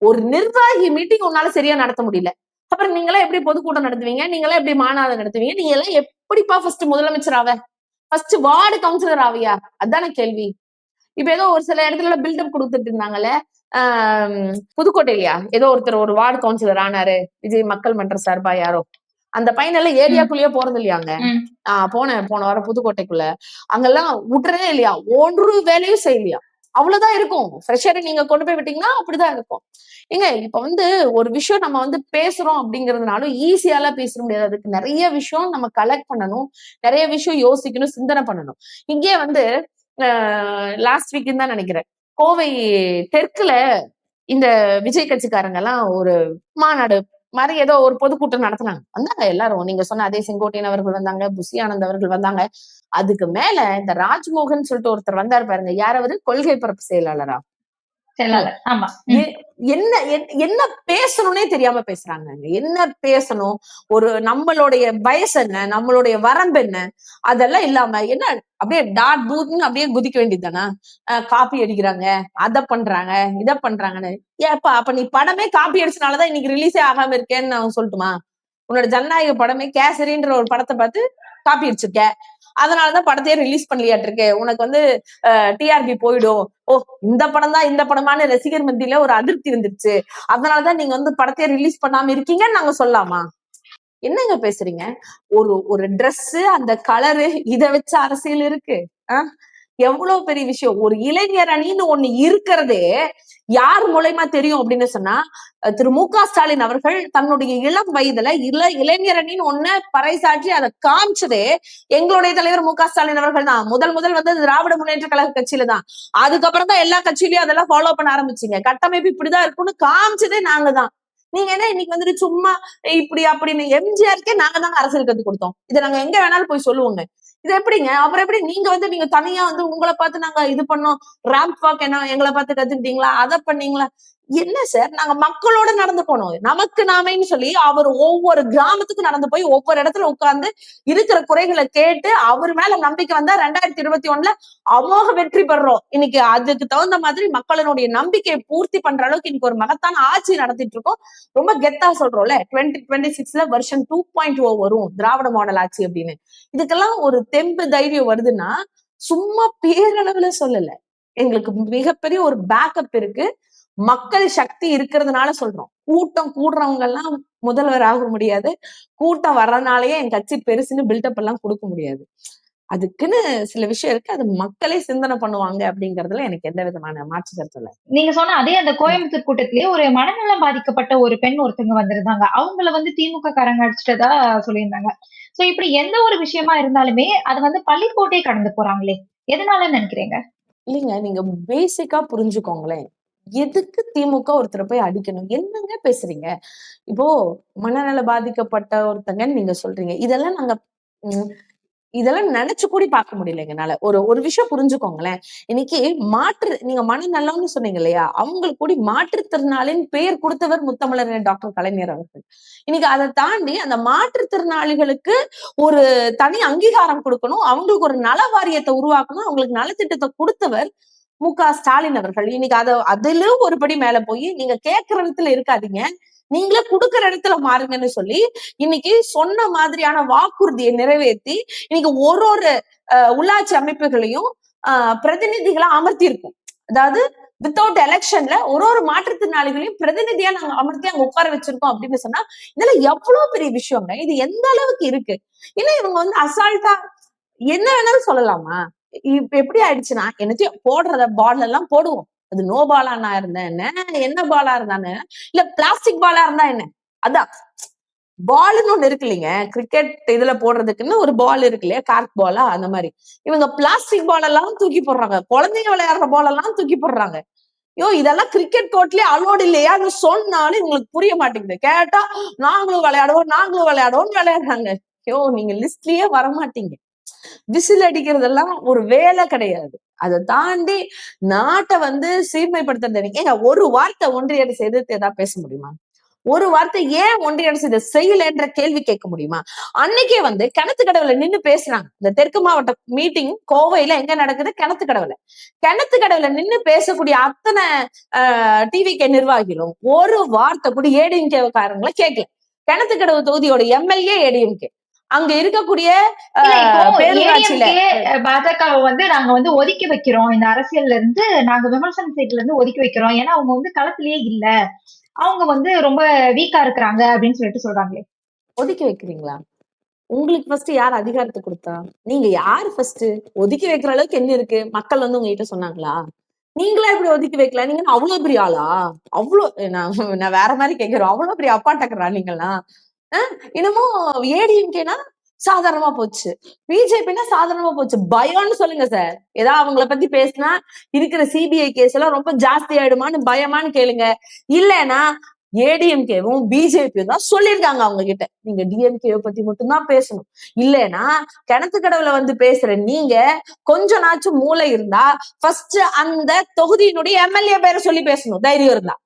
ஒரு நிர்வாகி மீட்டிங் உன்னால சரியா நடத்த முடியல, அப்புறம் நீங்களாம் எப்படி பொதுக்கூட்டம் நடத்துவீங்க? நீங்களாம் எப்படி மாநாடு நடத்துவீங்க? நீங்க எல்லாம் எப்படிப்பா ஃபர்ஸ்ட் முதலமைச்சர் ஆவ? ஃபர்ஸ்ட் வார்டு கவுன்சிலர் ஆவியா? அதான கேள்வி. இப்ப ஏதோ ஒரு சில இடத்துல பில்டப் கொடுத்துட்டு இருந்தாங்கல்ல, புதுக்கோட்டையிலயா ஏதோ ஒருத்தர் ஒரு வார்டு கவுன்சிலர் ஆனாரு, விஜய் மக்கள் மன்ற சார்பா யாரோ, அந்த பையனெல்லாம் ஏரியாக்குள்ளேயே போறது இல்லையாங்க. போன வாரம் புதுக்கோட்டைக்குள்ள, அங்கெல்லாம் விட்டுறதே இல்லையா, ஒன்று வேலையும் செய்யலையா, அவ்வளவுதான் இருக்கும். ஃப்ரெஷரை நீங்க கொண்டு போய் விட்டீங்கன்னா அப்படிதான் இருக்கும். ஏங்க, இப்ப வந்து ஒரு விஷயம் நம்ம வந்து பேசுறோம் அப்படிங்கறதுனாலும் ஈஸியாலாம் பேச முடியாது, அதுக்கு நிறைய விஷயம் நம்ம கலெக்ட் பண்ணணும், நிறைய விஷயம் யோசிக்கணும், சிந்தனை பண்ணணும். இங்கே வந்து லாஸ்ட் வீக் தான் நினைக்கிறேன், கோவை தெற்குல இந்த விஜய் கட்சிக்காரங்க எல்லாம் ஒரு மாநாடு மாதிரி ஏதோ ஒரு பொதுக்கூட்டம் நடத்தினாங்க. வந்தாங்க எல்லாரும், நீங்க சொன்ன அதே செங்கோட்டையன் அவர்கள் வந்தாங்க, புசி ஆனந்த் அவர்கள் வந்தாங்க. அதுக்கு மேல இந்த ராஜ்மோகன் சொல்லிட்டு ஒருத்தர் வந்தாரு பாருங்க, யார் அவரு? கொள்கை பரப்பு செயலாளரா? என்ன என்ன பேசணும்னே தெரியாம பேசுறாங்க. என்ன பேசணும், ஒரு நம்மளுடைய வயசு என்ன, நம்மளுடைய வரம்பு என்ன, அதெல்லாம் இல்லாம என்ன அப்படியே டாட் பூத்னு அப்படியே குதிக்க வேண்டியதுதானா? காப்பி அடிக்கிறாங்க, அதை பண்றாங்க, இதை பண்றாங்கன்னு. ஏப்பா, அப்ப நீ படமே காப்பி அடிச்சனாலதான் இன்னைக்கு ரிலீஸே ஆகாம இருக்கேன்னு நான் சொல்லட்டுமா? உன்னோட ஜனநாயக படமே கேசரின்ற ஒரு படத்தை பார்த்து காப்பி அடிச்சிருக்க, அதனாலதான் படத்தையே ரிலீஸ் பண்ணலையாட்டு இருக்கு, உனக்கு வந்து டிஆர்பி போயிடும், ஓ இந்த படம் தான் இந்த படமான ரசிகர் மத்தியில ஒரு அதிருப்தி வந்துருச்சு, அதனாலதான் நீங்க வந்து படத்தையே ரிலீஸ் பண்ணாம இருக்கீங்கன்னு நாங்க சொல்லலாமா? என்னங்க பேசுறீங்க? ஒரு ட்ரெஸ், அந்த கலரு, இத வச்சு அரசியல் இருக்கு? எவ்வளவு பெரிய விஷயம். ஒரு இளைஞர் அணின்னு ஒண்ணு இருக்கிறதே யார் மூலமா தெரியும் அப்படின்னு சொன்னா, திரு மு.க. ஸ்டாலின் அவர்கள் தன்னுடைய இளம் வயதுல இளைஞர் அணின்னு ஒண்ணு பறைசாற்றி அதை காமிச்சதே எங்களுடைய தலைவர் மு.க. ஸ்டாலின் அவர்கள் தான். முதல் வந்து திராவிட முன்னேற்ற கழக கட்சியில தான். அதுக்கப்புறம் தான் எல்லா கட்சியிலயும் அதெல்லாம் ஃபாலோ பண்ண ஆரம்பிச்சீங்க. கட்டமைப்பு இப்படிதான் இருக்கும்னு காமிச்சதே நாங்க தான். நீங்க என்ன இன்னைக்கு வந்துட்டு சும்மா இப்படி அப்படின்னு, எம்ஜிஆருக்கே நாங்க தாங்க அரசியல் கத்து கொடுத்தோம், இதை நாங்க எங்க வேணாலும் போய் சொல்லுவோங்க. இது எப்படிங்க? அப்புறம் எப்படி நீங்க தனியா வந்து உங்களை பார்த்து நாங்க இது பண்ணோம், ரேம்ப் வாக் என்ன எங்களை பார்த்து கத்துக்கிட்டீங்களா, அதை பண்ணீங்களா? என்ன சார், நாங்க மக்களோட நடந்து போனோம், நமக்கு நாமேன்னு சொல்லி அவர் ஒவ்வொரு கிராமத்துக்கும் நடந்து போய் ஒவ்வொரு இடத்துல உட்கார்ந்து இருக்கிற குறைகளை கேட்டு அவர் மேல நம்பிக்கை வந்தா 2021 அமோக வெற்றி பெறோம். இன்னைக்கு அதுக்கு தகுந்த மாதிரி மக்களினுடைய நம்பிக்கையை பூர்த்தி பண்ற அளவுக்கு இன்னைக்கு ஒரு மகத்தான ஆட்சி நடத்திட்டு இருக்கோம். ரொம்ப கெத்தா சொல்றோம்ல, 2026 வெர்ஷன் 2.0 வரும் திராவிட மாடல் ஆட்சி அப்படின்னு. இதுக்கெல்லாம் ஒரு தெம்பு தைரியம் வருதுன்னா சும்மா பேரளவுல சொல்லல, எங்களுக்கு மிகப்பெரிய ஒரு பேக்கப் இருக்கு, மக்கள் சக்தி இருக்கிறதுனால சொல்றோம். கூட்டம் கூடுறவங்க எல்லாம் முதல்வர் ஆக முடியாது, கூட்டம் வர்றதுனாலயே என் கட்சி பெருசுன்னு பில்டப் எல்லாம் கொடுக்க முடியாது. அதுக்குன்னு சில விஷயம் இருக்கு, அது மக்களே சிந்தனை பண்ணுவாங்க அப்படிங்கறதுல எனக்கு எந்த விதமான மாற்று கருத்து இல்லை. நீங்க சொன்ன அதே அந்த கோயம்புத்தூர் கூட்டத்திலேயே ஒரு மனநலம் பாதிக்கப்பட்ட ஒரு பெண் ஒருத்தங்க வந்திருந்தாங்க, அவங்கள வந்து திமுக காரங்க அடிச்சிட்டதா சொல்லியிருந்தாங்க. சோ இப்படி எந்த ஒரு விஷயமா இருந்தாலுமே அது வந்து பள்ளி போட்டே கடந்து போறாங்களே, எதனால நினைக்கிறீங்க? இல்லைங்க, நீங்க பேசிக்கா புரிஞ்சுக்கோங்களேன், எதுக்கு திமுக ஒருத்தரை போய் அடிக்கணும்? என்னங்க பேசுறீங்க? இப்போ மனநல பாதிக்கப்பட்ட ஒருத்தங்கன்னு நீங்க சொல்றீங்க, இதெல்லாம் நாங்க இதெல்லாம் நினைச்சு கூடி பார்க்க முடியல எங்கனால. ஒரு விஷயம் புரிஞ்சுக்கோங்களேன். இன்னைக்கு நீங்க மனநலம்னு சொன்னீங்க இல்லையா, அவங்களுக்கு கூடி மாற்றுத்திறனாளின்னு பெயர் கொடுத்தவர் முத்தமிழர் டாக்டர் கலைஞர் அவர்கள். இன்னைக்கு அதை தாண்டி அந்த மாற்றுத்திறனாளிகளுக்கு ஒரு தனி அங்கீகாரம் கொடுக்கணும், அவங்களுக்கு ஒரு நல வாரியத்தை உருவாக்கணும், அவங்களுக்கு நலத்திட்டத்தை கொடுத்தவர் மு.க.ஸ்டாலின் அவர்கள். இன்னைக்கு அதிலும் ஒருபடி மேல போய் நீங்க கேட்கிற இடத்துல இருக்காதீங்க, நீங்களே கொடுக்குற இடத்துல மாறுங்கன்னு சொல்லி இன்னைக்கு சொன்ன மாதிரியான வாக்குறுதியை நிறைவேற்றி இன்னைக்கு ஒரு உள்ளாட்சி அமைப்புகளையும் பிரதிநிதிகளா அமர்த்தி இருக்கும். அதாவது வித்தவுட் எலெக்ஷன்ல ஒரு மாற்றுத்திறனாளிகளையும் பிரதிநிதியா நாங்க அமர்த்தி அங்க உட்கார வச்சிருக்கோம் அப்படின்னு சொன்னா இதெல்லாம் எவ்வளவு பெரிய விஷயங்க. இது எந்த அளவுக்கு இருக்கு. ஏன்னா இவங்க வந்து அசால்ட்டா என்ன வேணாலும் சொல்லலாமா? இப்ப எப்படி ஆயிடுச்சுன்னா என்னத்தையும் போடுறத பால் எல்லாம் போடுவோம். அது நோ பாலா இருந்தா என்ன பாலா இருந்தானு, இல்ல பிளாஸ்டிக் பாலா இருந்தா என்ன, அதான் பால்னு ஒண்ணு இருக்கு இல்லைங்க. கிரிக்கெட் இதுல போடுறதுக்குன்னு ஒரு பால் இருக்கு இல்லையா, கார்க் பாலா, அந்த மாதிரி இவங்க பிளாஸ்டிக் பால் எல்லாம் தூக்கி போடுறாங்க. குழந்தைங்க விளையாடுற பால் எல்லாம் தூக்கி போடுறாங்க. இதெல்லாம் கிரிக்கெட் கோர்ட்லயே அலோடு இல்லையான்னு சொன்னாலும் இவங்களுக்கு புரிய மாட்டேங்குது. கேட்டா நாங்களும் விளையாடுவோம் விளையாடுறாங்க. நீங்க லிஸ்ட்லயே வரமாட்டீங்க. விசில் அடிக்கிறதெல்லாம் ஒரு வேலை கிடையாது. அதை தாண்டி நாட்டை வந்து சீர்மைப்படுத்துறது. ஒரு வார்த்தை ஒன்றிய அரசு எதிர்த்து ஏதாவது பேச முடியுமா? ஒரு வார்த்தை ஏன் ஒன்றிய அரசு இதை செய்யலன்ற கேள்வி கேட்க முடியுமா? அன்னைக்கே வந்து கிணத்துக்கடவுல நின்னு பேசுறாங்க. இந்த தெற்கு மாவட்ட மீட்டிங் கோவையில எங்க நடக்குது? கிணத்துக்கடவுல நின்னு பேசக்கூடிய அத்தனை டிவிகே நிர்வாகிகளும் ஒரு வார்த்தை கூட ஏடிஎம்கே காரங்களை கேட்கல. கிணத்துக்கடவு தொகுதியோட எம்எல்ஏ ஏடிஎம்கே. அங்க இருக்கக்கூடிய பேரூராட்சியில பாஜகவை வந்து நாங்க வந்து ஒதுக்கி வைக்கிறோம், இந்த அரசியல்ல இருந்து நாங்க விமர்சன சைட்ல இருந்து ஒதுக்கி வைக்கிறோம், ஏன்னா அவங்க வந்து களத்திலேயே இல்ல, அவங்க வந்து ரொம்ப வீக்கா இருக்கிறாங்க அப்படின்னு சொல்லிட்டு சொல்றாங்களே. ஒதுக்கி வைக்கிறீங்களா? உங்களுக்கு ஃபர்ஸ்ட் யார் அதிகாரத்தை கொடுத்தா? நீங்க யாரு ஃபர்ஸ்ட்? ஒதுக்கி வைக்கிற அளவுக்கு என்ன இருக்கு? மக்கள் வந்து உங்ககிட்ட சொன்னாங்களா? நீங்களா எப்படி ஒதுக்கி வைக்கல? நீங்க அவ்வளவு பெரிய ஆளா? நான் வேற மாதிரி கேட்கிறோம். அவ்வளவு பெரிய அப்பாட்டக்கிறா நீங்களாம்? இன்னமும் ஏடிஎம்கேனா சாதாரணமா போச்சு, பிஜேபினா சாதாரணமா போச்சு. பயம்னு சொல்லுங்க சார். ஏதாவது அவங்கள பத்தி பேசினா இருக்கிற சிபிஐ கேஸ் எல்லாம் ரொம்ப ஜாஸ்தி ஆயிடுமான்னு பயமான்னு கேளுங்க. இல்லைன்னா ஏடிஎம்கேவும் பிஜேபியும் தான் சொல்லியிருக்காங்க அவங்க கிட்ட, நீங்க டிஎம்கே பத்தி மட்டும்தான் பேசணும். இல்லைன்னா கிணத்துக்கடவுல வந்து பேசுற நீங்க கொஞ்ச நாச்சும் மூளை இருந்தா ஃபர்ஸ்ட் அந்த தொகுதியினுடைய எம்எல்ஏ பேரை சொல்லி பேசணும், தைரியம் இருந்தா.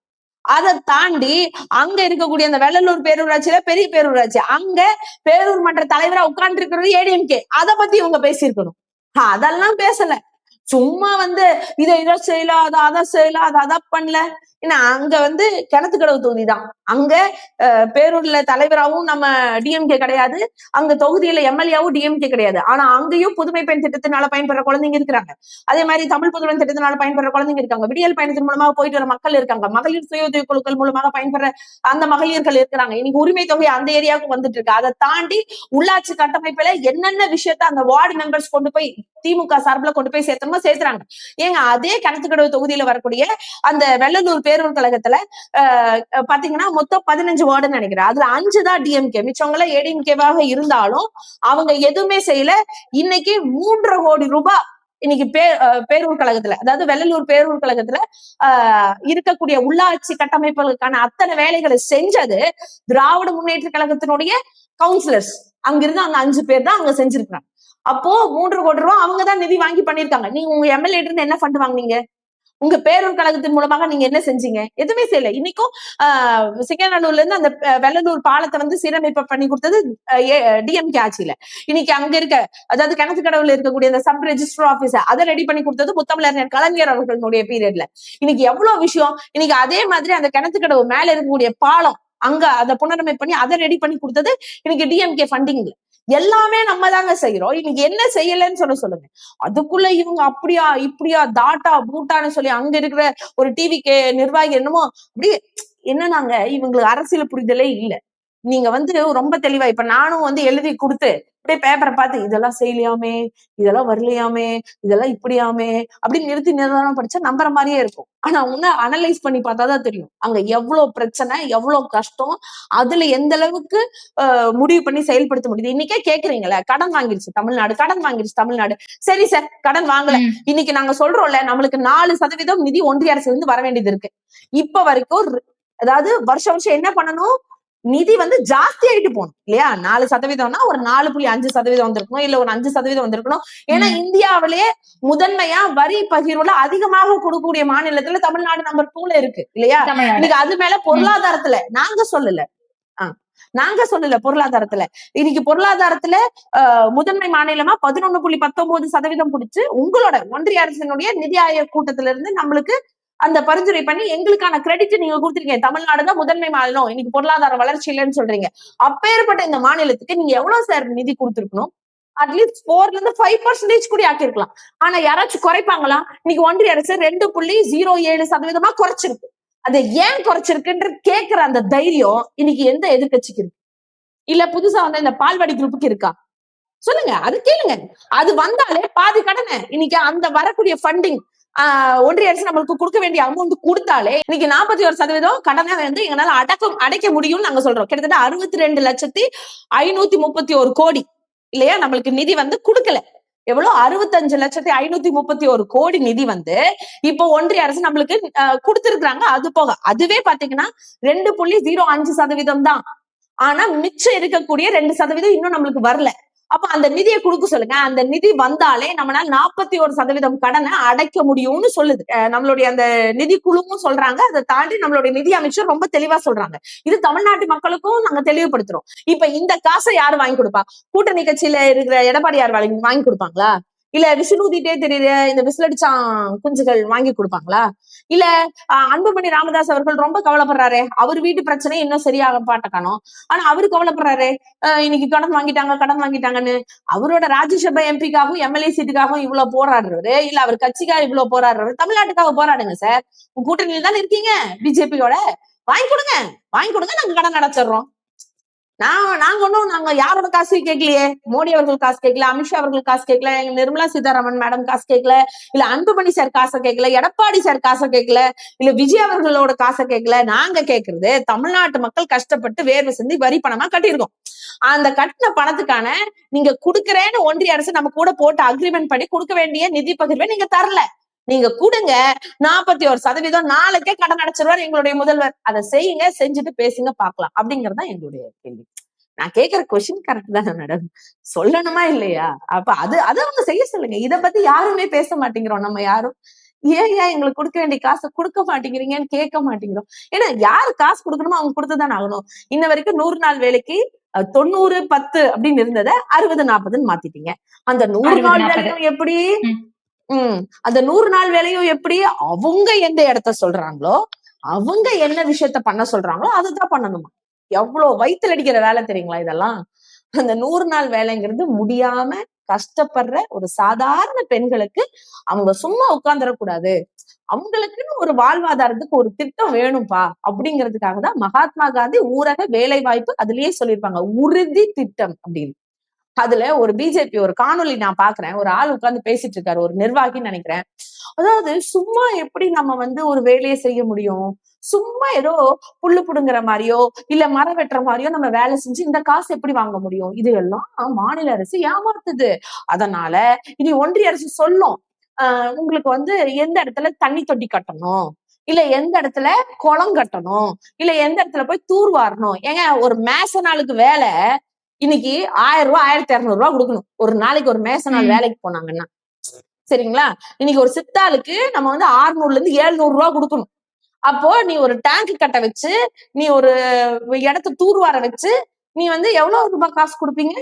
அதை தாண்டி அங்க இருக்கக்கூடிய அந்த வெள்ளலூர் பேரூராட்சியில பெரிய பேரூராட்சி, அங்க பேரூர் மன்ற தலைவரா உட்கார்ந்து இருக்கிறது ஏடிஎம்கே, அதை பத்தி இவங்க பேசியிருக்கணும். அதெல்லாம் பேசல. சும்மா வந்து இதை செய்யலாம், அதை செய்யலாம், அதை பண்ணல. ஏன்னா அங்க வந்து கிணத்துக்கடவு தொகுதி தான். அங்க பேரூர்ல தலைவராகவும் நம்ம டிஎம்கே கிடையாது, அங்க தொகுதியில எம்எல்ஏவும் டிஎம்கே கிடையாது. ஆனா அங்கேயும் புதுமை பெண் திட்டத்தினால பயன்பெற குழந்தைங்க இருக்கிறாங்க. அதே மாதிரி தமிழ் புதுமை திட்டத்தினால பயன்பெற குழந்தைங்க இருக்காங்க. விடியல் பயணத்தின் மூலமாக போயிட்டு வர மக்கள் இருக்காங்க. மகளிர் சுய உதவி குழுக்கள் மூலமாக பயன்பெற அந்த மகளிர்கள் இருக்கிறாங்க. இன்னைக்கு உரிமை தொகை அந்த ஏரியாவுக்கு வந்துட்டு இருக்கு. அதை தாண்டி உள்ளாட்சி கட்டமைப்புல என்னென்ன விஷயத்த அந்த வார்டு மெம்பர்ஸ் கொண்டு போய் திமுக சார்பில் கொண்டு போய் சேர்த்தோம்னா சேர்த்துறாங்க. ஏங்க அதே கிணத்துக்கடவு தொகுதியில வரக்கூடிய அந்த வெள்ளலூர் பேரூர் கழகத்துல பாத்தீங்கன்னா மொத்தம் 15 வார்டுன்னு நினைக்கிறேன். அதுல 5 தான் டிஎம்கே, மிச்சவங்கள ஏடிஎம்கேவாக இருந்தாலும் அவங்க எதுவுமே செய்யல. இன்னைக்கு 3.5 கோடி ரூபாய் இன்னைக்கு பேரூர் கழகத்துல, அதாவது வெள்ளலூர் பேரூர் கழகத்துல இருக்கக்கூடிய உள்ளாட்சி கட்டமைப்புகளுக்கான அத்தனை வேலைகளை செஞ்சது திராவிட முன்னேற்ற கழகத்தினுடைய கவுன்சிலர்ஸ். அங்கிருந்து அங்க 5 பேர் தான் அங்க செஞ்சிருக்காங்க. அப்போ 3.5 கோடி ரூபாய் அவங்கதான் நிதி வாங்கி பண்ணிருக்காங்க. நீங்க உங்க எம்எல்ஏ இருந்து என்ன ஃபண்ட் வாங்குனீங்க? உங்க பேரூர் கழகத்தின் மூலமாக நீங்க என்ன செஞ்சீங்க? எதுவுமே செய்யல. இன்னைக்கும் சிங்கநல்லூர்ல இருந்து அந்த வெள்ளலூர் பாலத்தை வந்து சீரமைப்பு பண்ணி கொடுத்தது டிஎம்கே ஆட்சியில. இன்னைக்கு அங்க இருக்க, அதாவது கிணத்துக்கடவுல இருக்கக்கூடிய அந்த சப் ரெஜிஸ்டர் ஆபீஸ் அதை ரெடி பண்ணி கொடுத்தது முத்தமிழர் கலைஞர் அவர்களுடைய பீரியட்ல. இன்னைக்கு எவ்வளவு விஷயம். இன்னைக்கு அதே மாதிரி அந்த கிணத்துக்கடவு மேல இருக்கக்கூடிய பாலம் அங்க அதை புனரமைப்பு பண்ணி அதை ரெடி பண்ணி கொடுத்தது இன்னைக்கு டிஎம்கே ஃபண்டிங்ல. எல்லாமே நம்ம தாங்க செய்யறோம். இன்னைக்கு என்ன செய்யலன்னு சொல்லுங்க. அதுக்குள்ள இவங்க அப்படியா இப்படியா தாட்டா பூட்டான்னு சொல்லி அங்க இருக்கிற ஒரு டிவிக்கு நிர்வாகி என்னமோ அப்படியே என்னன்னாங்க, இவங்களுக்கு அரசியல் புரிதலே இல்லை. நீங்க வந்து ரொம்ப தெளிவா, இப்ப நானும் வந்து எழுதி கொடுத்து அப்படியே பேப்பரை பார்த்து இதெல்லாம் செய்யலையாமே, இதெல்லாம் வரலையாமே, இதெல்லாம் இப்படியாமே அப்படின்னு நிதானம் படிச்சா நம்புற மாதிரியே இருக்கும். ஆனா உன்ன அனலைஸ் பண்ணி பார்த்தாதான் தெரியும் அங்க எவ்வளவு பிரச்சனை, எவ்வளவு கஷ்டம், அதுல எந்த அளவுக்கு முடிவு பண்ணி செயல்படுத்த முடியுது. இன்னைக்கே கேக்குறீங்களே, கடன் வாங்கிருச்சு தமிழ்நாடு. சரி சார், கடன் வாங்கல. இன்னைக்கு நாங்க சொல்றோம்ல, நம்மளுக்கு 4% நிதி ஒன்றிய அரசுல இருந்து வர வேண்டியது இருக்கு. இப்ப வரைக்கும், அதாவது வருஷம் என்ன பண்ணணும், நிதி வந்து ஜாஸ்தி ஆயிட்டு போகணும் இல்லையா? 4% ஒரு 4.5% வந்திருக்கணும், இல்ல ஒரு 5% வந்திருக்கணும். ஏன்னா இந்தியாவிலேயே முதன்மையா வரி பகிர்வுல அதிகமாக கொடுக்கக்கூடிய மாநிலத்துல தமிழ்நாடு நம்பர் 2ல இருக்கு இல்லையா? இன்னைக்கு அது மேல பொருளாதாரத்துல நாங்க சொல்லல பொருளாதாரத்துல இன்னைக்கு பொருளாதாரத்துல முதன்மை மாநிலமா 11.19% பிடிச்சு உங்களோட ஒன்றிய அரசினுடைய நிதி ஆயோக் கூட்டத்துல இருந்து நம்மளுக்கு அந்த பரிந்துரை பண்ணி எங்களுக்கான கிரெடிட் நீங்க கொடுத்துருக்கீங்க. தமிழ்நாடுதான் முதன்மை மாநிலம், இன்னைக்கு பொருளாதார வளர்ச்சி இல்லைன்னு சொல்றீங்க. அப்பேற்பட்ட இந்த மாநிலத்துக்கு நீங்க எவ்வளவு சார் நிதி கொடுத்திருக்கணும்? அட்லீஸ்ட் 4% கூட ஆக்கிருக்கலாம். ஆனா யாராச்சும் குறைப்பாங்களா? இன்னைக்கு ஒன்றிய அரசு 2.07% குறைச்சிருக்கு. அதை ஏன் குறைச்சிருக்குன்ற கேட்கிற அந்த தைரியம் இன்னைக்கு எந்த எதிர்கட்சிக்கு இருக்கு? இல்ல புதுசா வந்த இந்த பால்வாடி குரூப்புக்கு இருக்கா? சொல்லுங்க, அது கேளுங்க. அது வந்தாலே பாதி கடனை இன்னைக்கு அந்த வரக்கூடிய ஃபண்டிங் ஒன்றிய அரசு நம்மளுக்கு கொடுக்க வேண்டிய அமௌண்ட் கொடுத்தாலே இன்னைக்கு 41% கடனை வந்து எங்களால அடைக்க முடியும்னு நாங்க சொல்றோம். கிட்டத்தட்ட 62,531 கோடி இல்லையா நம்மளுக்கு நிதி வந்து கொடுக்கல. எவ்வளவு 65,531 கோடி நிதி வந்து இப்போ ஒன்றிய அரசு நம்மளுக்கு கொடுத்திருக்காங்க. அது போக அதுவே பாத்தீங்கன்னா 2.05% தான். ஆனா மிச்சம் இருக்கக்கூடிய 2% இன்னும் நம்மளுக்கு வரல. அப்ப அந்த நிதியை கொடுக்க சொல்லுங்க. அந்த நிதி வந்தாலே நம்மளால 41% கடனை அடைக்க முடியும்னு சொல்லுது நம்மளுடைய அந்த நிதி குழுவும் சொல்றாங்க. அதை தாண்டி நம்மளுடைய நிதி அமைச்சர் ரொம்ப தெளிவா சொல்றாங்க. இது தமிழ்நாட்டு மக்களுக்கும் நாங்க தெளிவுபடுத்துறோம். இப்ப இந்த காசை யாரு வாங்கி கொடுப்பா? கூட்டணி கட்சியில இருக்கிற எடப்பாடியார் வாங்கி கொடுப்பாங்களா? இல்ல விசிலூதிட்டே தெரியற இந்த விசிலடிச்சான் குஞ்சுகள் வாங்கி கொடுப்பாங்களா? இல்ல அன்புமணி ராமதாஸ் அவர்கள் ரொம்ப கவலைப்படுறாரு, அவர் வீட்டு பிரச்சனை இன்னும் சரியாக பாட்டக்கானோம். ஆனா அவரு கவலைப்படுறாரு, இன்னைக்கு கடன் வாங்கிட்டாங்கன்னு. அவரோட ராஜ்யசபா எம்பிக்காகவும் எம்எல்ஏ சீட்டுக்காகவும் இவ்வளவு போராடுறாரு, இல்ல அவர் கட்சிக்காக இவ்வளவு போராடுறாரு. தமிழ்நாட்டுக்காக போராடுங்க சார். கூட்டணியில் தானே இருக்கீங்க பிஜேபியோட. வாங்கி கொடுங்க, நாங்க கடன் அடைச்சிடுறோம். நாங்க யாரோட காசு கேட்கலையே. மோடி அவர்கள் காசு கேட்கல, அமித்ஷா அவர்கள் காசு கேட்கல, நிர்மலா சீதாராமன் மேடம் காசு கேட்கல, இல்ல அன்புமணி சார் காசை கேட்கல, எடப்பாடி சார் காசை கேட்கல, இல்ல விஜய் அவர்களோட காசை கேட்கல. நாங்க கேட்கறது தமிழ்நாட்டு மக்கள் கஷ்டப்பட்டு வேர்வை சிந்தி வரி பணமா கட்டியிருக்கோம். அந்த கட்டின பணத்துக்கான நீங்க குடுக்கறேன்னு ஒன்றிய அரசு நம்ம கூட போட்டு அக்ரிமெண்ட் பண்ணி கொடுக்க வேண்டிய நிதி பகிர்வை நீங்க தரல. நீங்க கொடுங்க, 41% நாளைக்கே கடன் அடைச்சிருவார் எங்களுடைய முதல்வர். அதை செய்யுங்க, செஞ்சுட்டு பேசுங்க, பாக்கலாம் அப்படிங்கறதுதான் எங்களுடைய கேள்வி. நான் கேட்கிற கொஸ்டின் கரெக்ட் தானே மேடம்? சொல்லணுமா இல்லையா? அப்ப அதை அவங்க செய்ய சொல்லுங்க. இதை பத்தி யாருமே பேச மாட்டேங்கிறோம். நம்ம யாரும் ஏன் எங்களுக்கு கொடுக்க வேண்டிய காசை கொடுக்க மாட்டேங்கிறீங்கன்னு கேட்க மாட்டேங்கிறோம். ஏன்னா யாரு காசு கொடுக்கணுமோ அவங்க கொடுத்துதான் ஆகணும். இன்ன வரைக்கும் 100 நாள் வேலைக்கு 90-10 அப்படின்னு இருந்ததை 60-40 மாத்திட்டீங்க. அந்த 100 நாள் வேலையும் எப்படி அந்த 100 நாள் வேலையும் எப்படி அவங்க எந்த இடத்த சொல்றாங்களோ, அவங்க என்ன விஷயத்த பண்ண சொல்றாங்களோ அதுதான் பண்ணணுமா? எவ்வளவு வயித்துல அடிக்கிற வேலை தெரியுங்களா இதெல்லாம்? அந்த 100 நாள் வேலைங்கிறது முடியாம கஷ்டப்படுற ஒரு சாதாரண பெண்களுக்கு அவங்க சும்மா உட்கார்ந்துடக்கூடாது, அவங்களுக்குன்னு ஒரு வாழ்வாதாரத்துக்கு ஒரு திட்டம் வேணும்பா அப்படிங்கிறதுக்காக தான் மகாத்மா காந்தி ஊரக வேலை வாய்ப்பு அதுலயே சொல்லியிருப்பாங்க, உறுதி திட்டம் அப்படின்னு. அதுல ஒரு பிஜேபி ஒரு காணொலி நான் பாக்குறேன், ஒரு ஆள் உட்கார்ந்து பேசிட்டு இருக்காரு, ஒரு நிர்வாகின்னு நினைக்கிறேன். அதாவது சும்மா எப்படி நம்ம வந்து ஒரு வேலையை செய்ய முடியும்? சும்மா ஏதோ புல்லு புடுங்குற மாதிரியோ இல்ல மரம் வெட்டுற மாதிரியோ நம்ம வேலை செஞ்சு இந்த காசு எப்படி வாங்க முடியும்? இது எல்லாம் மாநில அரசு ஏமாத்துது. அதனால இனி ஒன்றிய அரசு சொல்லும், உங்களுக்கு வந்து எந்த இடத்துல தண்ணி தொட்டி கட்டணும், இல்ல எந்த இடத்துல குளம் கட்டணும், இல்ல எந்த இடத்துல போய் தூர்வாரணும். ஏங்க ஒரு மேசனாளுக்கு வேலை இன்னைக்கு 1000 ரூபாய் 1200 ரூபாய் கொடுக்கணும் ஒரு நாளைக்கு. ஒரு மேசனாள் வேலைக்கு போனாங்கன்னா சரிங்களா? இன்னைக்கு ஒரு சித்தாளுக்கு நம்ம வந்து 600-700 ரூபாய் கொடுக்கணும். அப்போ நீ ஒரு டேங்க் கட்ட வச்சு, நீ ஒரு இடத்த தூர்வார வச்சு, நீ வந்து எவ்வளவு ரூபாய் காசு கொடுப்பீங்க?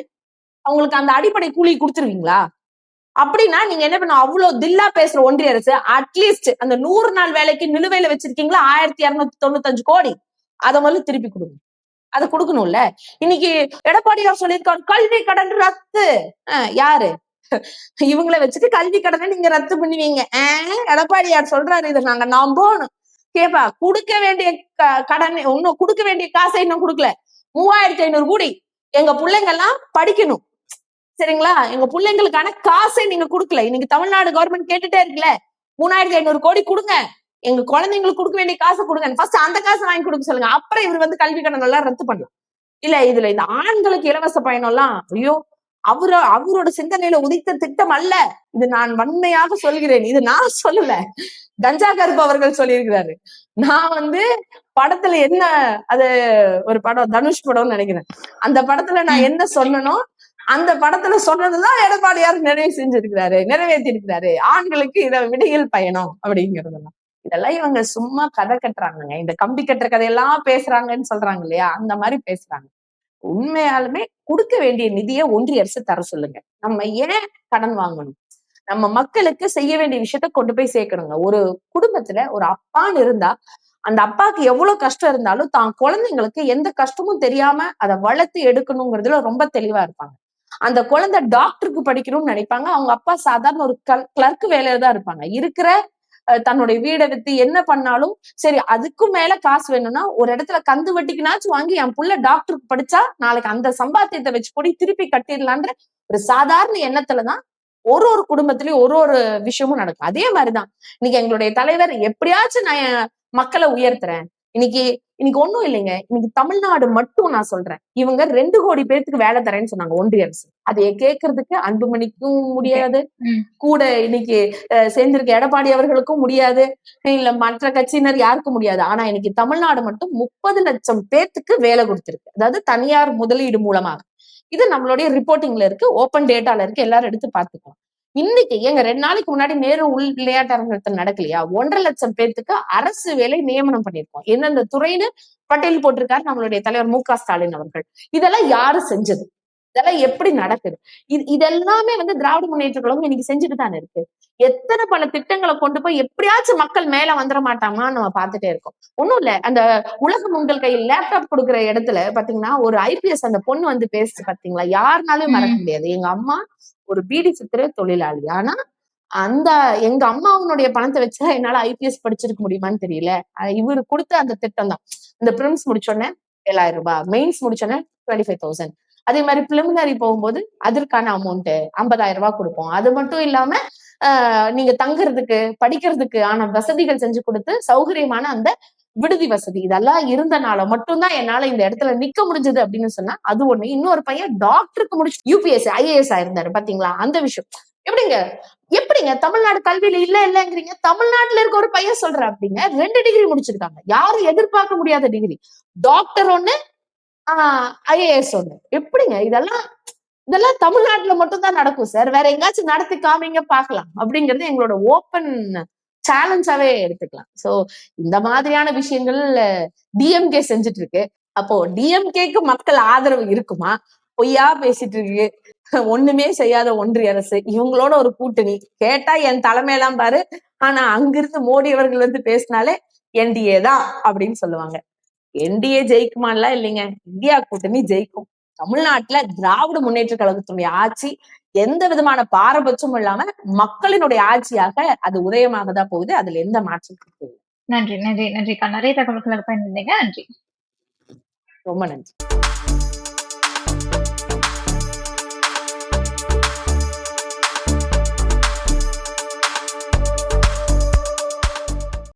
அவங்களுக்கு அந்த அடிப்படை கூலி கொடுத்துருவீங்களா? அப்படின்னா நீங்க என்ன பண்ண? அவ்வளவு தில்லா பேசுற ஒன்றிய அரசு அட்லீஸ்ட் அந்த 100 நாள் வேலைக்கு நிலுவையில வச்சிருக்கீங்களா 1295 கோடி, அதை முதல்ல திருப்பி கொடுங்க. அதை கொடுக்கணும்ல. இன்னைக்கு எடப்பாடியார் சொல்லியிருக்காரு கல்வி கடன் ரத்து. யாரு இவங்களை வச்சுட்டு கல்வி கடனை நீங்க ரத்து பண்ணுவீங்க? எடப்பாடியார் சொல்றாரு, இதை நாங்க நம்பணும். கேப்பா கொடுக்க வேண்டிய கடன் இன்னும் கொடுக்க வேண்டிய காசை இன்னும் கொடுக்கல. 3500 கோடி எங்க பிள்ளைங்க எல்லாம் படிக்கணும் சரிங்களா? எங்க பிள்ளைங்களுக்கான காசை நீங்க கொடுக்கல. இன்னைக்கு தமிழ்நாடு கவர்மெண்ட் கேட்டுட்டே இருக்குல்ல, 3500 கோடி கொடுங்க, எங்க குழந்தைங்களுக்கு கொடுக்க வேண்டிய காசை கொடுங்க. ஃபர்ஸ்ட் அந்த காசை வாங்கி கொடுக்க சொல்லுங்க. அப்புறம் இவர் வந்து கல்வி கடன் எல்லாம் ரத்து பண்ணலாம். இல்ல இதுல இந்த ஆண்களுக்கு இலவச பயணம் எல்லாம் ஐயோ அவரோட சிந்தனையில உதித்த திட்டம் அல்ல. இது நான் வன்மையாக சொல்கிறேன். இது நான் சொல்லல, கஞ்சா கருப்பு அவர்கள் சொல்லியிருக்கிறாரு. நான் படத்துல என்ன, அது ஒரு படம், தனுஷ் படம்னு நினைக்கிறேன். அந்த படத்துல நான் என்ன சொன்னனோ அந்த படத்துல சொன்னதுதான் எடப்பாடியார் நிறைவேற்றி இருக்கிறாரு. ஆண்களுக்கு இத விடியல் பயணம் அப்படிங்கறதெல்லாம். இதெல்லாம் இவங்க சும்மா கதை கட்டுறாங்க. இந்த கம்பி கட்டுற கதையெல்லாம் பேசுறாங்கன்னு சொல்றாங்க இல்லையா, அந்த மாதிரி பேசுறாங்க. உண்மையாலுமே கொடுக்க வேண்டிய நிதியை ஒன்றிய அரசு தர சொல்லுங்க. நம்ம ஏன் கடன் வாங்கணும்? நம்ம மக்களுக்கு செய்ய வேண்டிய விஷயத்த கொண்டு போய் சேர்க்கணுங்க. ஒரு குடும்பத்துல ஒரு அப்பான்னு இருந்தா அந்த அப்பாவுக்கு எவ்வளவு கஷ்டம் இருந்தாலும் தான் குழந்தைங்களுக்கு எந்த கஷ்டமும் தெரியாம அதை வளர்த்து எடுக்கணுங்கிறதுல ரொம்ப தெளிவா இருப்பாங்க. அந்த குழந்தை டாக்டருக்கு படிக்கணும்னு நினைப்பாங்க. அவங்க அப்பா சாதாரண ஒரு கிளர்க் வேலையில தான் இருப்பாங்க. இருக்கிற தன்னுடைய வீடை வித்து என்ன பண்ணாலும் சரி, அதுக்கும் மேல காசு வேணும்னா ஒரு இடத்துல கந்து வட்டிக்குனாச்சும் வாங்கி என் புள்ள டாக்டருக்கு படிச்சா நாளைக்கு அந்த சம்பாத்தியத்தை வச்சு கூட திருப்பி கட்டிடலான்ற ஒரு சாதாரண எண்ணத்துலதான் ஒரு ஒரு குடும்பத்திலயும் ஒரு ஒரு விஷயமும் நடக்கும். அதே மாதிரிதான் இன்னைக்கு எங்களுடைய தலைவர் எப்படியாச்சும் நான் என் மக்களை உயர்த்துறேன். இன்னைக்கு ஒண்ணும் இல்லைங்க. இன்னைக்கு தமிழ்நாடு மட்டும் நான் சொல்றேன், இவங்க 2 கோடி பேருக்கு வேலை தரேன்னு சொன்னாங்க ஒன்றிய அரசு. அதை கேட்கறதுக்கு அன்புமணிக்கும் முடியாது, கூட இன்னைக்கு சேர்ந்திருக்க எடப்பாடி அவர்களுக்கும் முடியாது, இல்ல மற்ற கட்சியினர் யாருக்கும் முடியாது. ஆனா இன்னைக்கு தமிழ்நாடு மட்டும் 30 லட்சம் பேத்துக்கு வேலை கொடுத்திருக்கு. அதாவது தனியார் முதலீடு மூலமாக. இது நம்மளுடைய ரிப்போர்ட்டிங்ல இருக்கு, ஓப்பன் டேட்டால இருக்கு, எல்லாரும் எடுத்து பார்த்துக்கலாம். இன்னைக்கு எங்க 2 நாளைக்கு முன்னாடி நேரு உள் விளையாட்டு அரங்கத்தில் நடக்கலையா, 1.5 லட்சம் பேருக்கு அரசு வேலை நியமனம் பண்ணிருக்கோம். எந்தெந்த துறைன்னு பட்டியல் போட்டிருக்காரு நம்மளுடைய தலைவர் மு.க. ஸ்டாலின் அவர்கள். இதெல்லாம் யாரு செஞ்சது? இதெல்லாம் எப்படி நடக்குது? இதெல்லாமே திராவிட முன்னேற்ற கழகம் இன்னைக்கு செஞ்சுட்டு தானே இருக்கு. எத்தனை பல திட்டங்களை கொண்டு போய் எப்படியாச்சும் மக்கள் மேல வந்துட மாட்டாங்கன்னு நம்ம பார்த்துட்டே இருக்கோம். ஒண்ணும் இல்ல, அந்த உலகம் உங்கள் கையில் லேப்டாப் கொடுக்குற இடத்துல பாத்தீங்கன்னா ஒரு ஐபிஎஸ் அந்த பொண்ணு பேசுது பாத்தீங்களா, யாருனாலும் மறக்க முடியாது. எங்க அம்மா ஒரு பீடி சித்திர தொழிலாளி. ஆனா அந்த எங்க அம்மாவனுடைய பணத்தை வச்சா என்னால ஐபிஎஸ் படிச்சிருக்க முடியுமான்னு தெரியல. இவரு கொடுத்த அந்த திட்டம் தான். இந்த பிரிம்ஸ் முடிச்சோன்னே 7,000 ரூபாய், மெயின்ஸ் முடிச்சோன்னே 25,000. அதே மாதிரி பிலிமினரி போகும்போது அதற்கான அமௌண்ட் 50,000 ரூபாய் கொடுப்போம். அது மட்டும் இல்லாம நீங்க தங்குறதுக்கு படிக்கிறதுக்கு ஆன வசதிகள் செஞ்சு கொடுத்து சௌகரியமான அந்த விடுதி வசதி இதெல்லாம் இருந்தனால மட்டும்தான் என்னால இந்த இடத்துல நிக்க முடிஞ்சது அப்படின்னு சொன்னா அது ஒண்ணு. இன்னொரு பையன் டாக்டருக்கு முடிச்சு யூபிஎஸ்சி ஐஏஎஸ் ஆயிருந்தாரு பாத்தீங்களா, அந்த விஷயம். எப்படிங்க தமிழ்நாடு கல்வியில இல்லங்கிறீங்க? தமிழ்நாட்டுல இருக்க ஒரு பையன் சொல்ற அப்படிங்க 2 டிகிரி முடிச்சிருக்காங்க, யாரும் எதிர்பார்க்க முடியாத டிகிரி. டாக்டர் ஒண்ணு, ஐஏஎஸ் ஒண்ணு. எப்படிங்க இதெல்லாம் தமிழ்நாட்டுல மட்டும் தான் நடக்கும் சார், வேற எங்காச்சும் நடத்தி காமிங்க பாக்கலாம் அப்படிங்கறது எங்களோட ஓப்பன் சேலஞ்சாவே எடுத்துக்கலாம். சோ இந்த மாதிரியான விஷயங்கள் டிஎம்கே செஞ்சுட்டு இருக்கு. அப்போ டிஎம்கேக்கு மக்கள் ஆதரவு இருக்குமா? பொய்யா பேசிட்டு இருக்கு. ஒண்ணுமே செய்யாத ஒன்றிய அரசு, இவங்களோட ஒரு கூட்டணி கேட்டா என் தலைமையெல்லாம் பாரு, ஆனா அங்கிருந்து மோடி அவர்கள் பேசினாலே என்டிஏ தான் அப்படின்னு சொல்லுவாங்க. என்டிஏ ஜெயிக்குமான்லாம் இல்லைங்க, இந்தியா கூட்டணி ஜெயிக்கும். தமிழ்நாட்டுல திராவிட முன்னேற்ற கழகத்தினுடைய ஆட்சி எந்த விதமான பாரபட்சமும் இல்லாம மக்களினுடைய ஆட்சியாக அது உதயமாக தான் போகுது. அதுல எந்த மாற்றமும் இல்லை. நன்றி நன்றி நன்றிக்கா, நிறைய தகவல்களை பயன்படுத்தீங்க. நன்றி, ரொம்ப நன்றி.